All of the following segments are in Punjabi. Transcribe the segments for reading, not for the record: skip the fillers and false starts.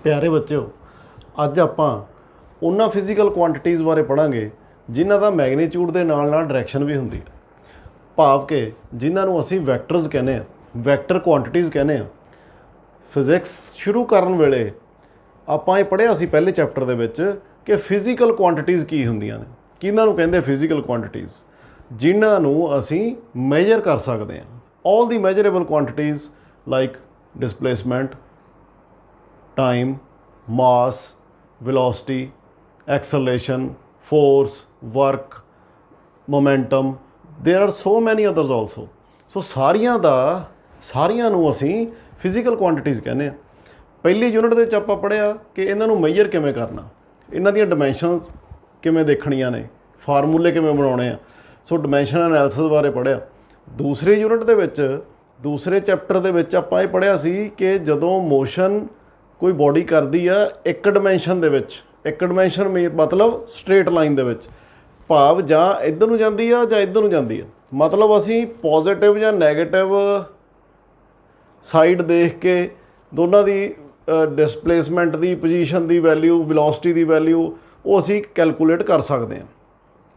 प्यारे बच्चों, ਅੱਜ ਆਪਾਂ ਉਹਨਾਂ ਫਿਜ਼ੀਕਲ ਕੁਆਂਟੀਟੀਜ਼ ਬਾਰੇ ਪੜਾਂਗੇ ਜਿਨ੍ਹਾਂ ਦਾ ਮੈਗਨੀਟਿਊਡ ਦੇ ਨਾਲ ਨਾਲ ਡਾਇਰੈਕਸ਼ਨ ਵੀ ਹੁੰਦੀ ਹੈ। ਭਾਵ ਕਿ ਜਿਨ੍ਹਾਂ ਨੂੰ ਅਸੀਂ ਵੈਕਟਰਸ ਕਹਿੰਦੇ ਆ, ਵੈਕਟਰ ਕੁਆਂਟੀਟੀਜ਼ ਕਹਿੰਦੇ ਆ। ਫਿਜ਼ਿਕਸ ਸ਼ੁਰੂ ਕਰਨ ਵੇਲੇ ਆਪਾਂ ਇਹ ਪੜ੍ਹਿਆ ਸੀ ਪਹਿਲੇ ਚੈਪਟਰ ਦੇ ਵਿੱਚ ਕਿ ਫਿਜ਼ੀਕਲ ਕੁਆਂਟੀਟੀਜ਼ ਕੀ ਹੁੰਦੀਆਂ ਨੇ, ਕਿਹਨਾਂ ਨੂੰ ਕਹਿੰਦੇ ਫਿਜ਼ੀਕਲ ਕੁਆਂਟੀਟੀਜ਼, ਜਿਨ੍ਹਾਂ ਨੂੰ ਅਸੀਂ ਮੈਜਰ ਕਰ ਸਕਦੇ ਹਾਂ। All the measurable quantities like displacement, time, mass, velocity, acceleration, force, work, momentum. There are so many others also. So ਸਾਰੀਆਂ ਨੂੰ ਅਸੀਂ ਫਿਜ਼ੀਕਲ ਕੁਆਂਟੀਟੀਜ਼ ਕਹਿੰਦੇ ਆ। ਪਹਿਲੀ ਯੂਨਿਟ ਦੇ ਵਿੱਚ ਆਪਾਂ ਪੜ੍ਹਿਆ ਕਿ ਇਹਨਾਂ ਨੂੰ ਮੈਜਰ ਕਿਵੇਂ ਕਰਨਾ, ਇਹਨਾਂ ਦੀਆਂ ਡਾਇਮੈਂਸ਼ਨਸ ਕਿਵੇਂ ਦੇਖਣੀਆਂ ਨੇ, ਫਾਰਮੂਲੇ ਕਿਵੇਂ ਬਣਾਉਣੇ ਆ। ਸੋ ਡਾਇਮੈਂਸ਼ਨ ਐਨਾਲਿਸਿਸ ਬਾਰੇ ਪੜ੍ਹਿਆ। ਦੂਸਰੀ ਯੂਨਿਟ ਦੇ ਵਿੱਚ, ਦੂਸਰੇ ਚੈਪਟਰ ਦੇ ਵਿੱਚ ਆਪਾਂ ਇਹ ਪੜ੍ਹਿਆ ਸੀ ਕਿ ਜਦੋਂ ਮੋਸ਼ਨ ਕੋਈ ਬੋਡੀ ਕਰਦੀ ਆ ਇੱਕ ਡਾਇਮੈਂਸ਼ਨ ਦੇ ਵਿੱਚ, ਇੱਕ ਡਾਇਮੈਂਸ਼ਨ ਮਤਲਬ ਸਟ੍ਰੇਟ ਲਾਈਨ ਦੇ ਵਿੱਚ, ਭਾਵ ਜਾਂ ਇੱਧਰ ਨੂੰ ਜਾਂਦੀ ਆ ਜਾਂ ਇੱਧਰ ਨੂੰ ਜਾਂਦੀ ਆ। ਮਤਲਬ ਅਸੀਂ ਪੋਜ਼ੀਟਿਵ ਜਾਂ ਨੈਗੇਟਿਵ ਸਾਈਡ ਦੇਖ ਕੇ ਦੋਨਾਂ ਦੀ ਡਿਸਪਲੇਸਮੈਂਟ ਦੀ ਪੋਜੀਸ਼ਨ ਦੀ ਵੈਲਿਊ, ਵੈਲੋਸਿਟੀ ਦੀ ਵੈਲਿਊ ਉਹ ਅਸੀਂ ਕੈਲਕੂਲੇਟ ਕਰ ਸਕਦੇ ਹਾਂ।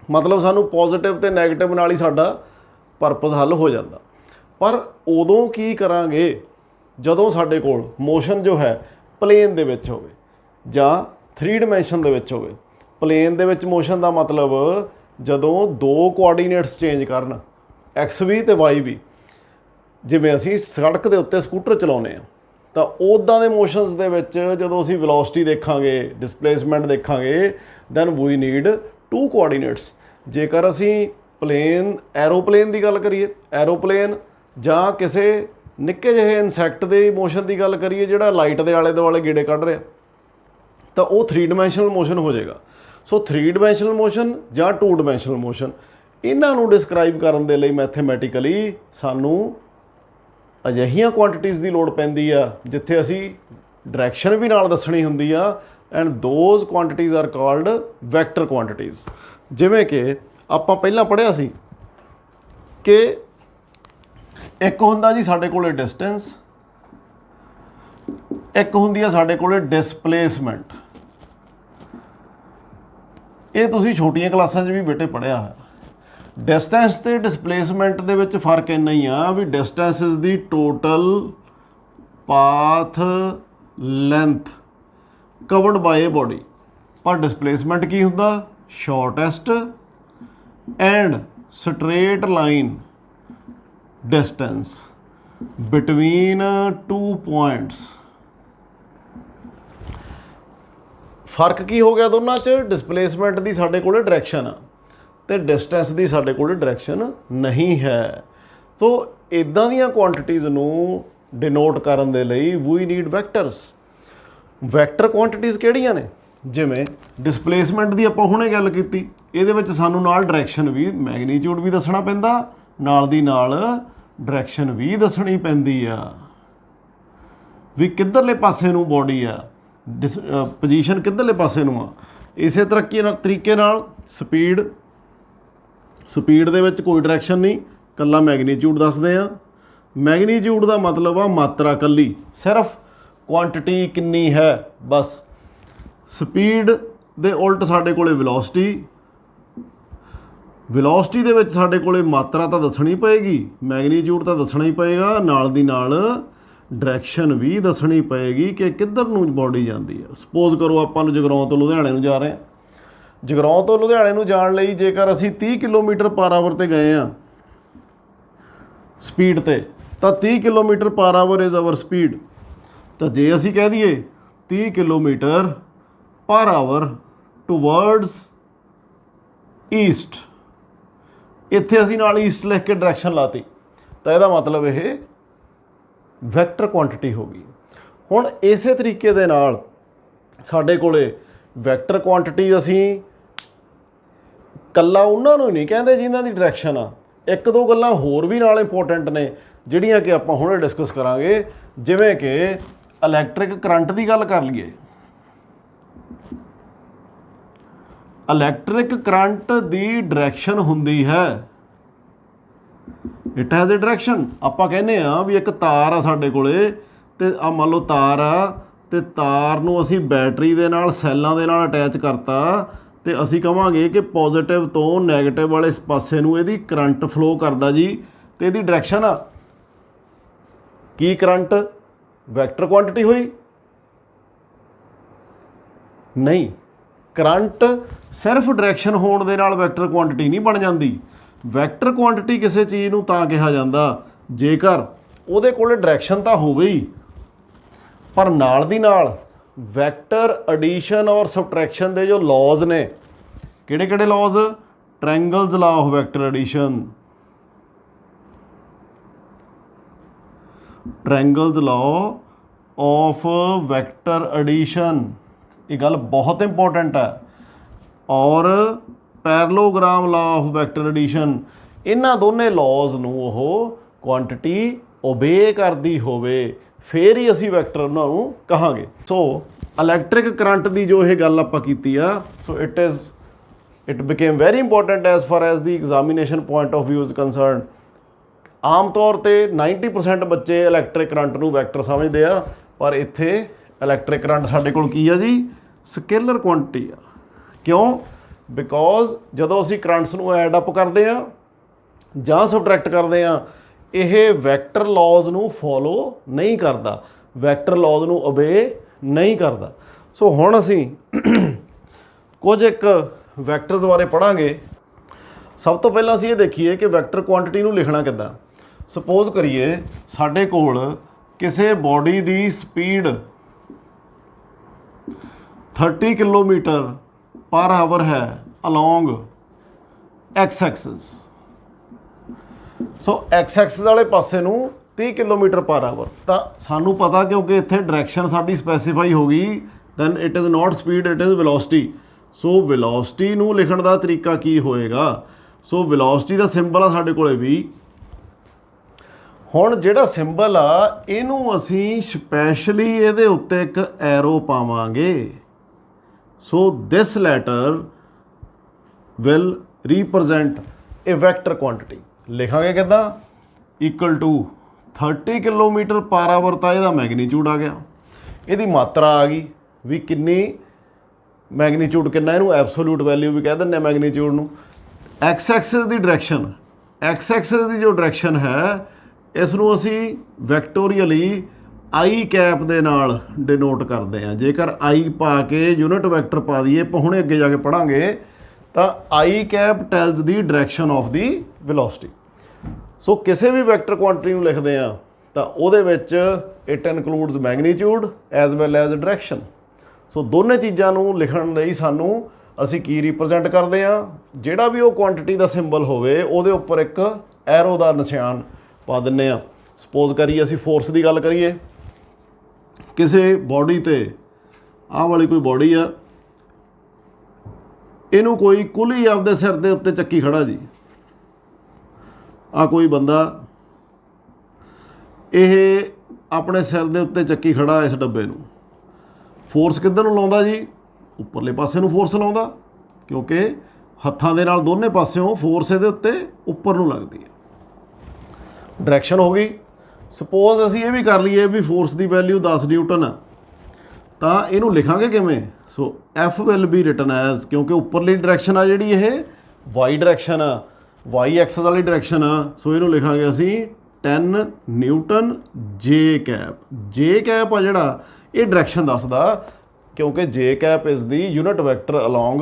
ਮਤਲਬ ਸਾਨੂੰ ਪੋਜ਼ੀਟਿਵ ਅਤੇ ਨੈਗੇਟਿਵ ਨਾਲ ਹੀ ਸਾਡਾ ਪਰਪਸ ਹੱਲ ਹੋ ਜਾਂਦਾ। ਪਰ ਉਦੋਂ ਕੀ ਕਰਾਂਗੇ ਜਦੋਂ ਸਾਡੇ ਕੋਲ ਮੋਸ਼ਨ ਜੋ ਹੈ ਪਲੇਨ ਦੇ ਵਿੱਚ ਹੋਵੇ ਜਾਂ 3 ਡਾਇਮੈਂਸ਼ਨ ਦੇ ਵਿੱਚ ਹੋਵੇ। ਪਲੇਨ ਦੇ ਵਿੱਚ ਮੋਸ਼ਨ ਦਾ ਮਤਲਬ ਜਦੋਂ ਦੋ ਕੋਆਰਡੀਨੇਟਸ ਚੇਂਜ ਕਰਨ, ਐਕਸ ਵੀ ਅਤੇ ਵਾਈ ਵੀ। ਜਿਵੇਂ ਅਸੀਂ ਸੜਕ ਦੇ ਉੱਤੇ ਸਕੂਟਰ ਚਲਾਉਂਦੇ ਹਾਂ ਤਾਂ ਉੱਦਾਂ ਦੇ ਮੋਸ਼ਨਸ ਦੇ ਵਿੱਚ ਜਦੋਂ ਅਸੀਂ ਵੈਲੋਸਿਟੀ ਦੇਖਾਂਗੇ, ਡਿਸਪਲੇਸਮੈਂਟ ਦੇਖਾਂਗੇ, ਦੈਨ ਵੀ ਨੀਡ 2 ਕੋਆਰਡੀਨੇਟਸ। ਜੇਕਰ ਅਸੀਂ ਪਲੇਨ ਐਰੋਪਲੇਨ ਦੀ ਗੱਲ ਕਰੀਏ, ਐਰੋਪਲੇਨ ਜਾਂ ਕਿਸੇ ਨਿੱਕੇ ਜਿਹੇ ਇਨਸੈਕਟ ਦੇ ਮੋਸ਼ਨ ਦੀ ਗੱਲ ਕਰੀਏ ਜਿਹੜਾ ਲਾਈਟ ਦੇ ਆਲੇ ਦੁਆਲੇ ਗੇੜੇ ਕੱਢ ਰਿਹਾ, ਤਾਂ ਉਹ 3 ਡਾਇਮੈਂਸ਼ਨਲ ਮੋਸ਼ਨ ਹੋ ਜਾਏਗਾ। ਸੋ 3 ਡਾਇਮੈਂਸ਼ਨਲ ਮੋਸ਼ਨ ਜਾਂ 2 ਡਾਇਮੈਂਸ਼ਨਲ ਮੋਸ਼ਨ, ਇਹਨਾਂ ਨੂੰ ਡਿਸਕ੍ਰਾਈਬ ਕਰਨ ਦੇ ਲਈ ਮੈਥੇਮੈਟੀਕਲੀ ਸਾਨੂੰ ਅਜਿਹੀਆਂ ਕੁਆਂਟੀਟੀਜ਼ ਦੀ ਲੋੜ ਪੈਂਦੀ ਆ ਜਿੱਥੇ ਅਸੀਂ ਡਾਇਰੈਕਸ਼ਨ ਵੀ ਨਾਲ ਦੱਸਣੀ ਹੁੰਦੀ ਆ। And those quantities R called vector quantities. ਜਿਵੇਂ ਕਿ ਆਪਾਂ ਪਹਿਲਾਂ ਪੜ੍ਹਿਆ ਸੀ ਕਿ ਇੱਕ ਹੁੰਦਾ ਜੀ ਸਾਡੇ ਕੋਲੇ ਡਿਸਟੈਂਸ, ਇੱਕ ਹੁੰਦੀ ਆ ਸਾਡੇ ਕੋਲੇ ਡਿਸਪਲੇਸਮੈਂਟ। ਇਹ ਤੁਸੀਂ ਛੋਟੀਆਂ ਕਲਾਸਾਂ 'ਚ ਵੀ ਬੇਟੇ ਪੜ੍ਹਿਆ ਹੈ। ਡਿਸਟੈਂਸ ਅਤੇ ਡਿਸਪਲੇਸਮੈਂਟ ਦੇ ਵਿੱਚ ਫਰਕ ਇੰਨਾ ਹੀ ਆ ਵੀ distance is the total path length covered by a body, ਪਰ ਡਿਸਪਲੇਸਮੈਂਟ ਕੀ ਹੁੰਦਾ, shortest and straight line distance between 2 points। ਫਰਕ ਕੀ ਹੋ ਗਿਆ ਦੋਨਾਂ 'ਚ? ਡਿਸਪਲੇਸਮੈਂਟ ਦੀ ਸਾਡੇ ਕੋਲ ਡਾਇਰੈਕਸ਼ਨ ਆ ਅਤੇ ਡਿਸਟੈਂਸ ਦੀ ਸਾਡੇ ਕੋਲ ਡਾਇਰੈਕਸ਼ਨ ਨਹੀਂ ਹੈ। ਸੋ ਇੱਦਾਂ ਦੀਆਂ ਕੁਆਂਟੀਟੀਜ਼ ਨੂੰ ਡਿਨੋਟ ਕਰਨ ਦੇ ਲਈ ਵੀ ਨੀਡ ਵੈਕਟਰਸ। ਵੈਕਟਰ ਕੁਆਂਟੀਟੀਜ਼ ਕਿਹੜੀਆਂ ਨੇ? ਜਿਵੇਂ ਡਿਸਪਲੇਸਮੈਂਟ ਦੀ ਆਪਾਂ ਹੁਣੇ ਗੱਲ ਕੀਤੀ, ਇਹਦੇ ਵਿੱਚ ਸਾਨੂੰ ਨਾਲ ਡਾਇਰੈਕਸ਼ਨ ਵੀ, ਮੈਗਨੀਟਿਊਡ ਵੀ ਦੱਸਣਾ ਪੈਂਦਾ, ਨਾਲ ਦੀ ਨਾਲ ਡਾਇਰੈਕਸ਼ਨ ਵੀ ਦੱਸਣੀ ਪੈਂਦੀ ਆ ਵੀ ਕਿੱਧਰਲੇ ਪਾਸੇ ਨੂੰ ਬੋਡੀ ਆ, ਪੋਜੀਸ਼ਨ ਕਿੱਧਰਲੇ ਪਾਸੇ ਨੂੰ ਆ। ਇਸੇ ਤਰੀਕੇ ਨਾਲ ਸਪੀਡ ਦੇ ਵਿੱਚ ਕੋਈ ਡਾਇਰੈਕਸ਼ਨ ਨਹੀਂ, ਇਕੱਲਾ ਮੈਗਨੀਟਿਊਡ ਦੱਸਦੇ ਆ। ਮੈਗਨੀਟਿਊਡ ਦਾ ਮਤਲਬ ਆ ਮਾਤਰਾ ਇਕੱਲੀ, ਸਿਰਫ ਕੁਆਂਟਿਟੀ ਕਿੰਨੀ ਹੈ ਬਸ। ਸਪੀਡ ਦੇ ਉਲਟ ਸਾਡੇ ਕੋਲੇ ਵੈਲੋਸਿਟੀ, ਵੈਲੋਸਿਟੀ ਦੇ ਵਿੱਚ ਸਾਡੇ ਕੋਲੇ ਮਾਤਰਾ ਤਾਂ ਦੱਸਣੀ ਪਏਗੀ, ਮੈਗਨੀਟਿਊਡ ਤਾਂ ਦੱਸਣਾ ਹੀ ਪਏਗਾ, ਨਾਲ ਦੀ ਨਾਲ ਡਾਇਰੈਕਸ਼ਨ ਵੀ ਦੱਸਣੀ ਪਏਗੀ ਕਿ ਕਿੱਧਰ ਨੂੰ ਬੋਡੀ ਜਾਂਦੀ ਹੈ। ਸਪੋਜ਼ ਕਰੋ ਆਪਾਂ ਨੂੰ ਜਗਰਾਓਂ ਤੋਂ ਲੁਧਿਆਣੇ ਨੂੰ ਜਾ ਰਹੇ ਹਾਂ। ਜਗਰਾਓਂ ਤੋਂ ਲੁਧਿਆਣੇ ਨੂੰ ਜਾਣ ਲਈ ਜੇਕਰ ਅਸੀਂ 30 ਕਿਲੋਮੀਟਰ ਪਰ ਆਵਰ 'ਤੇ ਗਏ ਹਾਂ ਸਪੀਡ 'ਤੇ, ਤਾਂ 30 kilometre per hour is our speed. ਤਾਂ ਜੇ ਅਸੀਂ ਕਹਿ ਦਈਏ 30 kilometre per hour towards East, ਇੱਥੇ ਅਸੀਂ ਨਾਲ ਈਸਟ ਲਿਖ ਕੇ ਡਾਇਰੈਕਸ਼ਨ ਲਾਤੀ, ਤਾਂ ਇਹਦਾ ਮਤਲਬ ਇਹ ਵੈਕਟਰ ਕੁਆਂਟਿਟੀ ਹੋ ਗਈ। ਹੁਣ ਇਸੇ ਤਰੀਕੇ ਦੇ ਨਾਲ ਸਾਡੇ ਕੋਲੇ ਵੈਕਟਰ ਕੁਆਂਟਿਟੀ ਅਸੀਂ ਇਕੱਲਾ ਉਹਨਾਂ ਨੂੰ ਹੀ ਨਹੀਂ ਕਹਿੰਦੇ ਜਿਨ੍ਹਾਂ ਦੀ ਡਾਇਰੈਕਸ਼ਨ ਆ। ਇੱਕ ਦੋ ਗੱਲਾਂ ਹੋਰ ਵੀ ਨਾਲ ਇੰਪੋਰਟੈਂਟ ਨੇ ਜਿਹੜੀਆਂ ਕਿ ਆਪਾਂ ਹੁਣੇ ਡਿਸਕਸ ਕਰਾਂਗੇ। ਜਿਵੇਂ ਕਿ ਇਲੈਕਟ੍ਰਿਕ ਕਰੰਟ ਦੀ ਗੱਲ ਕਰ ਲਈਏ। ਇਲੈਕਟ੍ਰਿਕ ਕਰੰਟ ਦੀ ਡਾਇਰੈਕਸ਼ਨ ਹੁੰਦੀ ਹੈ, ਇਟ ਹੈਜ਼ ਏ ਡਾਇਰੈਕਸ਼ਨ। ਆਪਾਂ ਕਹਿੰਦੇ ਆ ਵੀ ਇੱਕ ਤਾਰ ਆ ਸਾਡੇ ਕੋਲੇ, ਅਤੇ ਆ ਮੰਨ ਲਓ ਤਾਰ ਆ ਤੇ ਤਾਰ ਨੂੰ ਅਸੀਂ ਬੈਟਰੀ ਦੇ ਨਾਲ ਸੈੱਲਾਂ ਦੇ ਨਾਲ ਅਟੈਚ ਕਰਤਾ ਤੇ ਅਸੀਂ ਕਹਾਂਗੇ ਕਿ ਪੋਜ਼ਿਟਿਵ ਤੋਂ ਨੈਗੇਟਿਵ ਵਾਲੇ ਇਸ ਪਾਸੇ ਨੂੰ ਇਹਦੀ ਕਰੰਟ ਫਲੋ ਕਰਦਾ ਜੀ। ਤੇ ਇਹਦੀ ਡਾਇਰੈਕਸ਼ਨ ਆ ਕੀ? ਕਰੰਟ ਵੈਕਟਰ ਕੁਆਂਟੀਟੀ ਹੋਈ? ਨਹੀਂ, ਕਰੰਟ ਸਿਰਫ ਡਾਇਰੈਕਸ਼ਨ ਹੋਣ ਦੇ ਨਾਲ ਵੈਕਟਰ ਕੁਆਂਟੀਟੀ ਨਹੀਂ ਬਣ ਜਾਂਦੀ। ਵੈਕਟਰ ਕੁਆਂਟੀਟੀ ਕਿਸੇ ਚੀਜ਼ ਨੂੰ ਤਾਂ ਕਿਹਾ ਜਾਂਦਾ ਜੇਕਰ ਉਹਦੇ ਕੋਲ ਡਾਇਰੈਕਸ਼ਨ ਤਾਂ ਹੋਵੇ ਹੀ, ਪਰ ਨਾਲ ਦੀ ਨਾਲ ਵੈਕਟਰ ਐਡੀਸ਼ਨ ਔਰ ਸਬਟਰੈਕਸ਼ਨ ਦੇ ਜੋ ਲਾਜ਼ ਨੇ, ਕਿਹੜੇ ਕਿਹੜੇ laws? Triangles law of vector addition, triangles law of vector addition, ਇਹ ਗੱਲ ਬਹੁਤ ਇੰਪੋਰਟੈਂਟ ਹੈ। ਔਰ parallelogram law of vector edition, ਇਹਨਾਂ ਦੋਨੇ ਲਾਜ਼ ਨੂੰ ਉਹ ਕੁਆਂਟਿਟੀ ਓਬੇ ਕਰਦੀ ਹੋਵੇ ਫਿਰ ਹੀ ਅਸੀਂ ਵੈਕਟਰ ਉਹਨਾਂ ਨੂੰ ਕਹਾਂਗੇ। ਸੋ ਇਲੈਕਟ੍ਰਿਕ ਕਰੰਟ ਦੀ ਜੋ ਇਹ ਗੱਲ ਆਪਾਂ ਕੀਤੀ ਆ, so it became very important as far as the examination point of view is concerned. ਆਮ ਤੌਰ ਤੇ 90% ਬੱਚੇ ਇਲੈਕਟ੍ਰਿਕ ਕਰੰਟ ਨੂੰ ਵੈਕਟਰ ਸਮਝਦੇ ਆ, ਪਰ ਇੱਥੇ ਇਲੈਕਟ੍ਰਿਕ ਕਰੰਟ ਸਾਡੇ ਕੋਲ ਕੀ ਆ ਜੀ? ਸਕੇਲਰ ਕੁਆਂਟਿਟੀ ਆ। ਕਿਉਂ? ਬਿਕੋਜ਼ ਜਦੋਂ ਅਸੀਂ ਕਰੰਟਸ ਨੂੰ ਐਡ ਅਪ ਕਰਦੇ ਆ ਜਾਂ ਸਬਟਰੈਕਟ ਕਰਦੇ ਆ, ਇਹ ਵੈਕਟਰ ਲਾਜ਼ ਨੂੰ ਫੋਲੋ ਨਹੀਂ ਕਰਦਾ, ਵੈਕਟਰ ਲਾਜ਼ ਨੂੰ ਓਬੇ ਨਹੀਂ ਕਰਦਾ। ਸੋ ਹੁਣ ਅਸੀਂ ਕੁਝ ਇੱਕ ਵੈਕਟਰਸ ਬਾਰੇ ਪੜ੍ਹਾਂਗੇ। ਸਭ ਤੋਂ ਪਹਿਲਾਂ ਅਸੀਂ ਇਹ ਦੇਖੀਏ ਕਿ ਵੈਕਟਰ ਕੁਆਂਟਿਟੀ ਨੂੰ ਲਿਖਣਾ ਕਿੱਦਾਂ। ਸਪੋਜ਼ ਕਰੀਏ ਸਾਡੇ ਕੋਲ ਕਿਸੇ ਬੋਡੀ ਦੀ ਸਪੀਡ 30 ਕਿਲੋਮੀਟਰ ਪਰ ਆਵਰ ਹੈ ਅਲੋਂਗ ਐਕਸ ਐਕਸਿਸ। ਸੋ ਐਕਸ ਐਕਸਿਸ ਵਾਲੇ ਪਾਸੇ ਨੂੰ 30 ਕਿਲੋਮੀਟਰ ਪਰ ਆਵਰ, ਤਾਂ ਸਾਨੂੰ ਪਤਾ ਕਿਉਂਕਿ ਇੱਥੇ ਡਾਇਰੈਕਸ਼ਨ ਸਾਡੀ ਸਪੈਸੀਫਾਈ ਹੋ ਗਈ, then it is not speed, it is velocity. So velocity ਨੂੰ ਲਿਖਣ ਦਾ ਤਰੀਕਾ ਕੀ ਹੋਏਗਾ? ਸੋ ਵੈਲੋਸਿਟੀ ਦਾ ਸਿੰਬਲ ਆ ਸਾਡੇ ਕੋਲੇ ਵੀ। ਹੁਣ ਜਿਹੜਾ ਸਿੰਬਲ ਆ ਇਹਨੂੰ ਅਸੀਂ ਸਪੈਸ਼ਲੀ ਇਹਦੇ ਉੱਤੇ ਇੱਕ ਐਰੋ ਪਾਵਾਂਗੇ। So this letter will represent a vector quantity. ਲਿਖਾਂਗੇ ਕਿੱਦਾਂ? Equal to 30 kilometre per hour, ਤਾਂ ਇਹਦਾ ਮੈਗਨੀਚਿਊਡ ਆ ਗਿਆ, ਇਹਦੀ ਮਾਤਰਾ ਆ ਗਈ ਵੀ ਕਿੰਨੀ, ਮੈਗਨੀਚਿਊਡ ਕਿੰਨਾ, ਇਹਨੂੰ ਐਬਸੋਲੂਟ ਵੈਲਿਊ ਵੀ ਕਹਿ ਦਿੰਦੇ ਆ ਮੈਗਨੀਚਿਊਡ ਨੂੰ। ਐਕਸ ਐਕਸਿਸ ਦੀ ਡਾਇਰੈਕਸ਼ਨ, ਐਕਸ ਐਕਸਿਸ ਦੀ ਜੋ ਡਾਇਰੈਕਸ਼ਨ ਹੈ ਇਸ ਨੂੰ ਅਸੀਂ ਵੈਕਟੋਰੀਅਲੀ ਆਈ ਕੈਪ ਦੇ ਨਾਲ ਡਿਨੋਟ ਕਰਦੇ ਹਾਂ। ਜੇਕਰ ਆਈ ਪਾ ਕੇ ਯੂਨਿਟ ਵੈਕਟਰ ਪਾ ਦਈਏ, ਹੁਣੇ ਅੱਗੇ ਜਾ ਕੇ ਪੜ੍ਹਾਂਗੇ, ਤਾਂ ਆਈ cap tells the direction of the velocity. ਸੋ ਕਿਸੇ ਵੀ ਵੈਕਟਰ ਕੁਆਂਟਿਟੀ ਨੂੰ ਲਿਖਦੇ ਆ ਤਾਂ ਉਹਦੇ ਵਿੱਚ it includes magnitude as well as direction. So ਦੋਨੇ ਚੀਜ਼ਾਂ ਨੂੰ ਲਿਖਣ ਲਈ ਸਾਨੂੰ ਅਸੀਂ ਕੀ ਰਿਪਰੈਜ਼ੈਂਟ ਕਰਦੇ ਆ? ਜਿਹੜਾ ਵੀ ਉਹ ਕੁਆਂਟਿਟੀ ਦਾ ਸਿੰਬਲ ਹੋਵੇ ਉਹਦੇ ਉੱਪਰ ਇੱਕ ਐਰੋ ਦਾ ਨਿਸ਼ਾਨ ਪਾ ਦਿੰਦੇ ਆ। ਸਪੋਜ਼ ਕਰੀਏ ਅਸੀਂ ਫੋਰਸ ਦੀ ਗੱਲ ਕਰੀਏ, ਕਿਸੇ ਬੋਡੀ ਤੇ, ਆਹ ਵਾਲੀ ਕੋਈ ਬੋਡੀ ਆ, ਇਹਨੂੰ ਕੋਈ ਕੁਲੀ ਆਪਦੇ ਸਿਰ ਦੇ ਉੱਤੇ ਚੱਕੀ ਖੜਾ ਜੀ। ਆ ਕੋਈ ਬੰਦਾ ਇਹ ਆਪਣੇ ਸਿਰ ਦੇ ਉੱਤੇ ਚੱਕੀ ਖੜਾ ਇਸ ਡੱਬੇ ਨੂੰ, ਫੋਰਸ ਕਿੱਧਰ ਨੂੰ ਲਾਉਂਦਾ ਜੀ? ਉੱਪਰਲੇ ਪਾਸੇ ਨੂੰ ਫੋਰਸ ਲਾਉਂਦਾ, ਕਿਉਂਕਿ ਹੱਥਾਂ ਦੇ ਨਾਲ ਦੋਨੇ ਪਾਸਿਓਂ ਫੋਰਸ ਇਹਦੇ ਉੱਤੇ ਉੱਪਰ ਨੂੰ ਲੱਗਦੀ ਹੈ। ਡਾਇਰੈਕਸ਼ਨ ਹੋ ਗਈ। ਸਪੋਜ਼ ਅਸੀਂ ਇਹ ਵੀ ਕਰ ਲਈਏ ਵੀ ਫੋਰਸ ਦੀ ਵੈਲਿਊ 10 ਨਿਊਟਨ ਆ, ਤਾਂ ਇਹਨੂੰ ਲਿਖਾਂਗੇ ਕਿਵੇਂ? So F will be written as, ਕਿਉਂਕਿ ਉੱਪਰਲੀ ਡਾਇਰੈਕਸ਼ਨ ਆ ਜਿਹੜੀ ਇਹ ਵਾਈ ਡਾਇਰੈਕਸ਼ਨ ਆ, ਵਾਈ ਐਕਸਿਸ ਵਾਲੀ ਡਾਇਰੈਕਸ਼ਨ ਆ, ਸੋ ਇਹਨੂੰ ਲਿਖਾਂਗੇ ਅਸੀਂ 10 ਨਿਊਟਨ ਜੇ ਕੈਪ। ਜੇ ਕੈਪ ਆ ਜਿਹੜਾ ਇਹ ਡਾਇਰੈਕਸ਼ਨ ਦੱਸਦਾ, ਕਿਉਂਕਿ ਜੇ cap is the unit vector along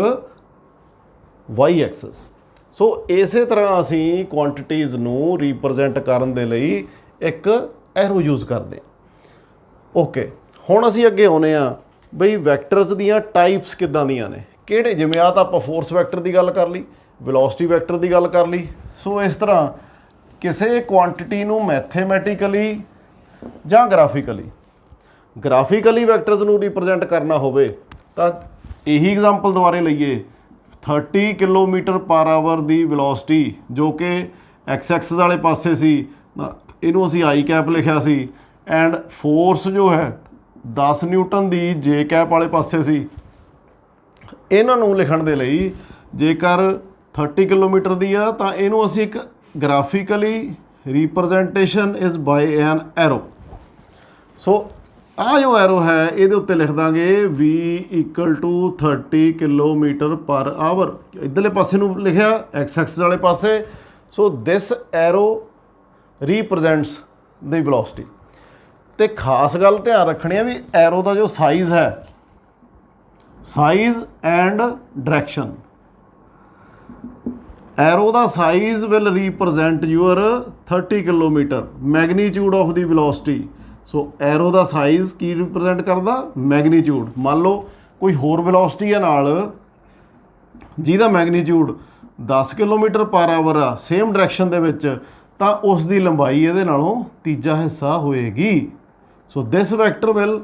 Y axis. So ਇਸੇ ਤਰ੍ਹਾਂ ਅਸੀਂ ਕੁਆਂਟੀਟੀਜ਼ ਨੂੰ ਰਿਪਰੈਜ਼ੈਂਟ ਕਰਨ ਦੇ ਲਈ ਇੱਕ ਐਰੋ ਯੂਜ਼ ਕਰਦੇ ਹਾਂ। ਓਕੇ, ਹੁਣ ਅਸੀਂ ਅੱਗੇ ਆਉਂਦੇ ਹਾਂ ਬਈ ਵੈਕਟਰਸ ਦੀਆਂ ਟਾਈਪਸ ਕਿੱਦਾਂ ਦੀਆਂ ਨੇ, ਕਿਹੜੇ, ਜਿਵੇਂ ਆ ਤਾਂ ਆਪਾਂ ਫੋਰਸ ਵੈਕਟਰ ਦੀ ਗੱਲ ਕਰ ਲਈ, ਵੈਲੋਸਿਟੀ ਵੈਕਟਰ ਦੀ ਗੱਲ ਕਰ ਲਈ। ਸੋ ਇਸ ਤਰ੍ਹਾਂ ਕਿਸੇ ਕੁਆਂਟਿਟੀ ਨੂੰ ਮੈਥੇਮੈਟੀਕਲੀ ਜਾਂ ਗ੍ਰਾਫਿਕਲੀ ਵੈਕਟਰਸ ਨੂੰ ਰਿਪਰੈਜ਼ੈਂਟ ਕਰਨਾ ਹੋਵੇ ਤਾਂ ਇਹੀ ਐਗਜ਼ਾਮਪਲ ਦੁਬਾਰੇ ਲਈਏ। 30 ਕਿਲੋਮੀਟਰ ਪਰ ਆਵਰ ਦੀ ਵੈਲੋਸਿਟੀ ਜੋ ਕਿ ਐਕਸ ਐਕਸਿਸ ਵਾਲੇ ਪਾਸੇ ਸੀ, ਇਹਨੂੰ ਅਸੀਂ ਆਈ ਕੈਪ ਲਿਖਿਆ ਸੀ, ਐਂਡ ਫੋਰਸ ਜੋ ਹੈ 10 ਨਿਊਟਨ ਦੀ ਜੇ ਕੈਪ ਵਾਲੇ ਪਾਸੇ ਸੀ। ਇਹਨਾਂ ਨੂੰ ਲਿਖਣ ਦੇ ਲਈ ਜੇਕਰ 30 ਕਿਲੋਮੀਟਰ ਦੀ ਆ ਤਾਂ ਇਹਨੂੰ ਅਸੀਂ ਇੱਕ graphically representation is by an arrow. So ਆ ਜੋ ਐਰੋ ਹੈ ਇਹਦੇ ਉੱਤੇ ਲਿਖ ਦਾਂਗੇ v equal to 30 kilometre per hour. ਇੱਧਰਲੇ ਪਾਸੇ ਨੂੰ ਲਿਖਿਆ ਐਕਸ ਐਕਸਿਸ ਵਾਲੇ ਪਾਸੇ। So this arrow represents the velocity. ਤੇ ਖਾਸ ਗੱਲ ਧਿਆਨ ਰੱਖਣੀ ਹੈ ਵੀ ਐਰੋ ਦਾ ਜੋ ਸਾਈਜ਼ ਹੈ, ਸਾਈਜ਼ ਐਂਡ ਡਾਇਰੈਕਸ਼ਨ, ਐਰੋ ਦਾ size will represent your 30 kilometre magnitude of the velocity. So arrow ਦਾ ਸਾਈਜ਼ ਕੀ ਰਿਪਰੈਜ਼ੈਂਟ ਕਰਦਾ? ਮੈਗਨੀਚਿਊਡ। ਮੰਨ ਲਓ ਕੋਈ ਹੋਰ ਵੈਲੋਸਿਟੀ ਹੈ ਨਾਲ ਜਿਹਦਾ ਮੈਗਨੀਚਿਊਡ 10 ਕਿਲੋਮੀਟਰ ਪਰ ਆਵਰ ਆ ਸੇਮ ਡਾਇਰੈਕਸ਼ਨ ਦੇ ਵਿੱਚ, ਤਾਂ ਉਸ ਦੀ ਲੰਬਾਈ ਇਹਦੇ ਨਾਲੋਂ ਤੀਜਾ ਹਿੱਸਾ ਹੋਏਗੀ। ਸੋ this vector will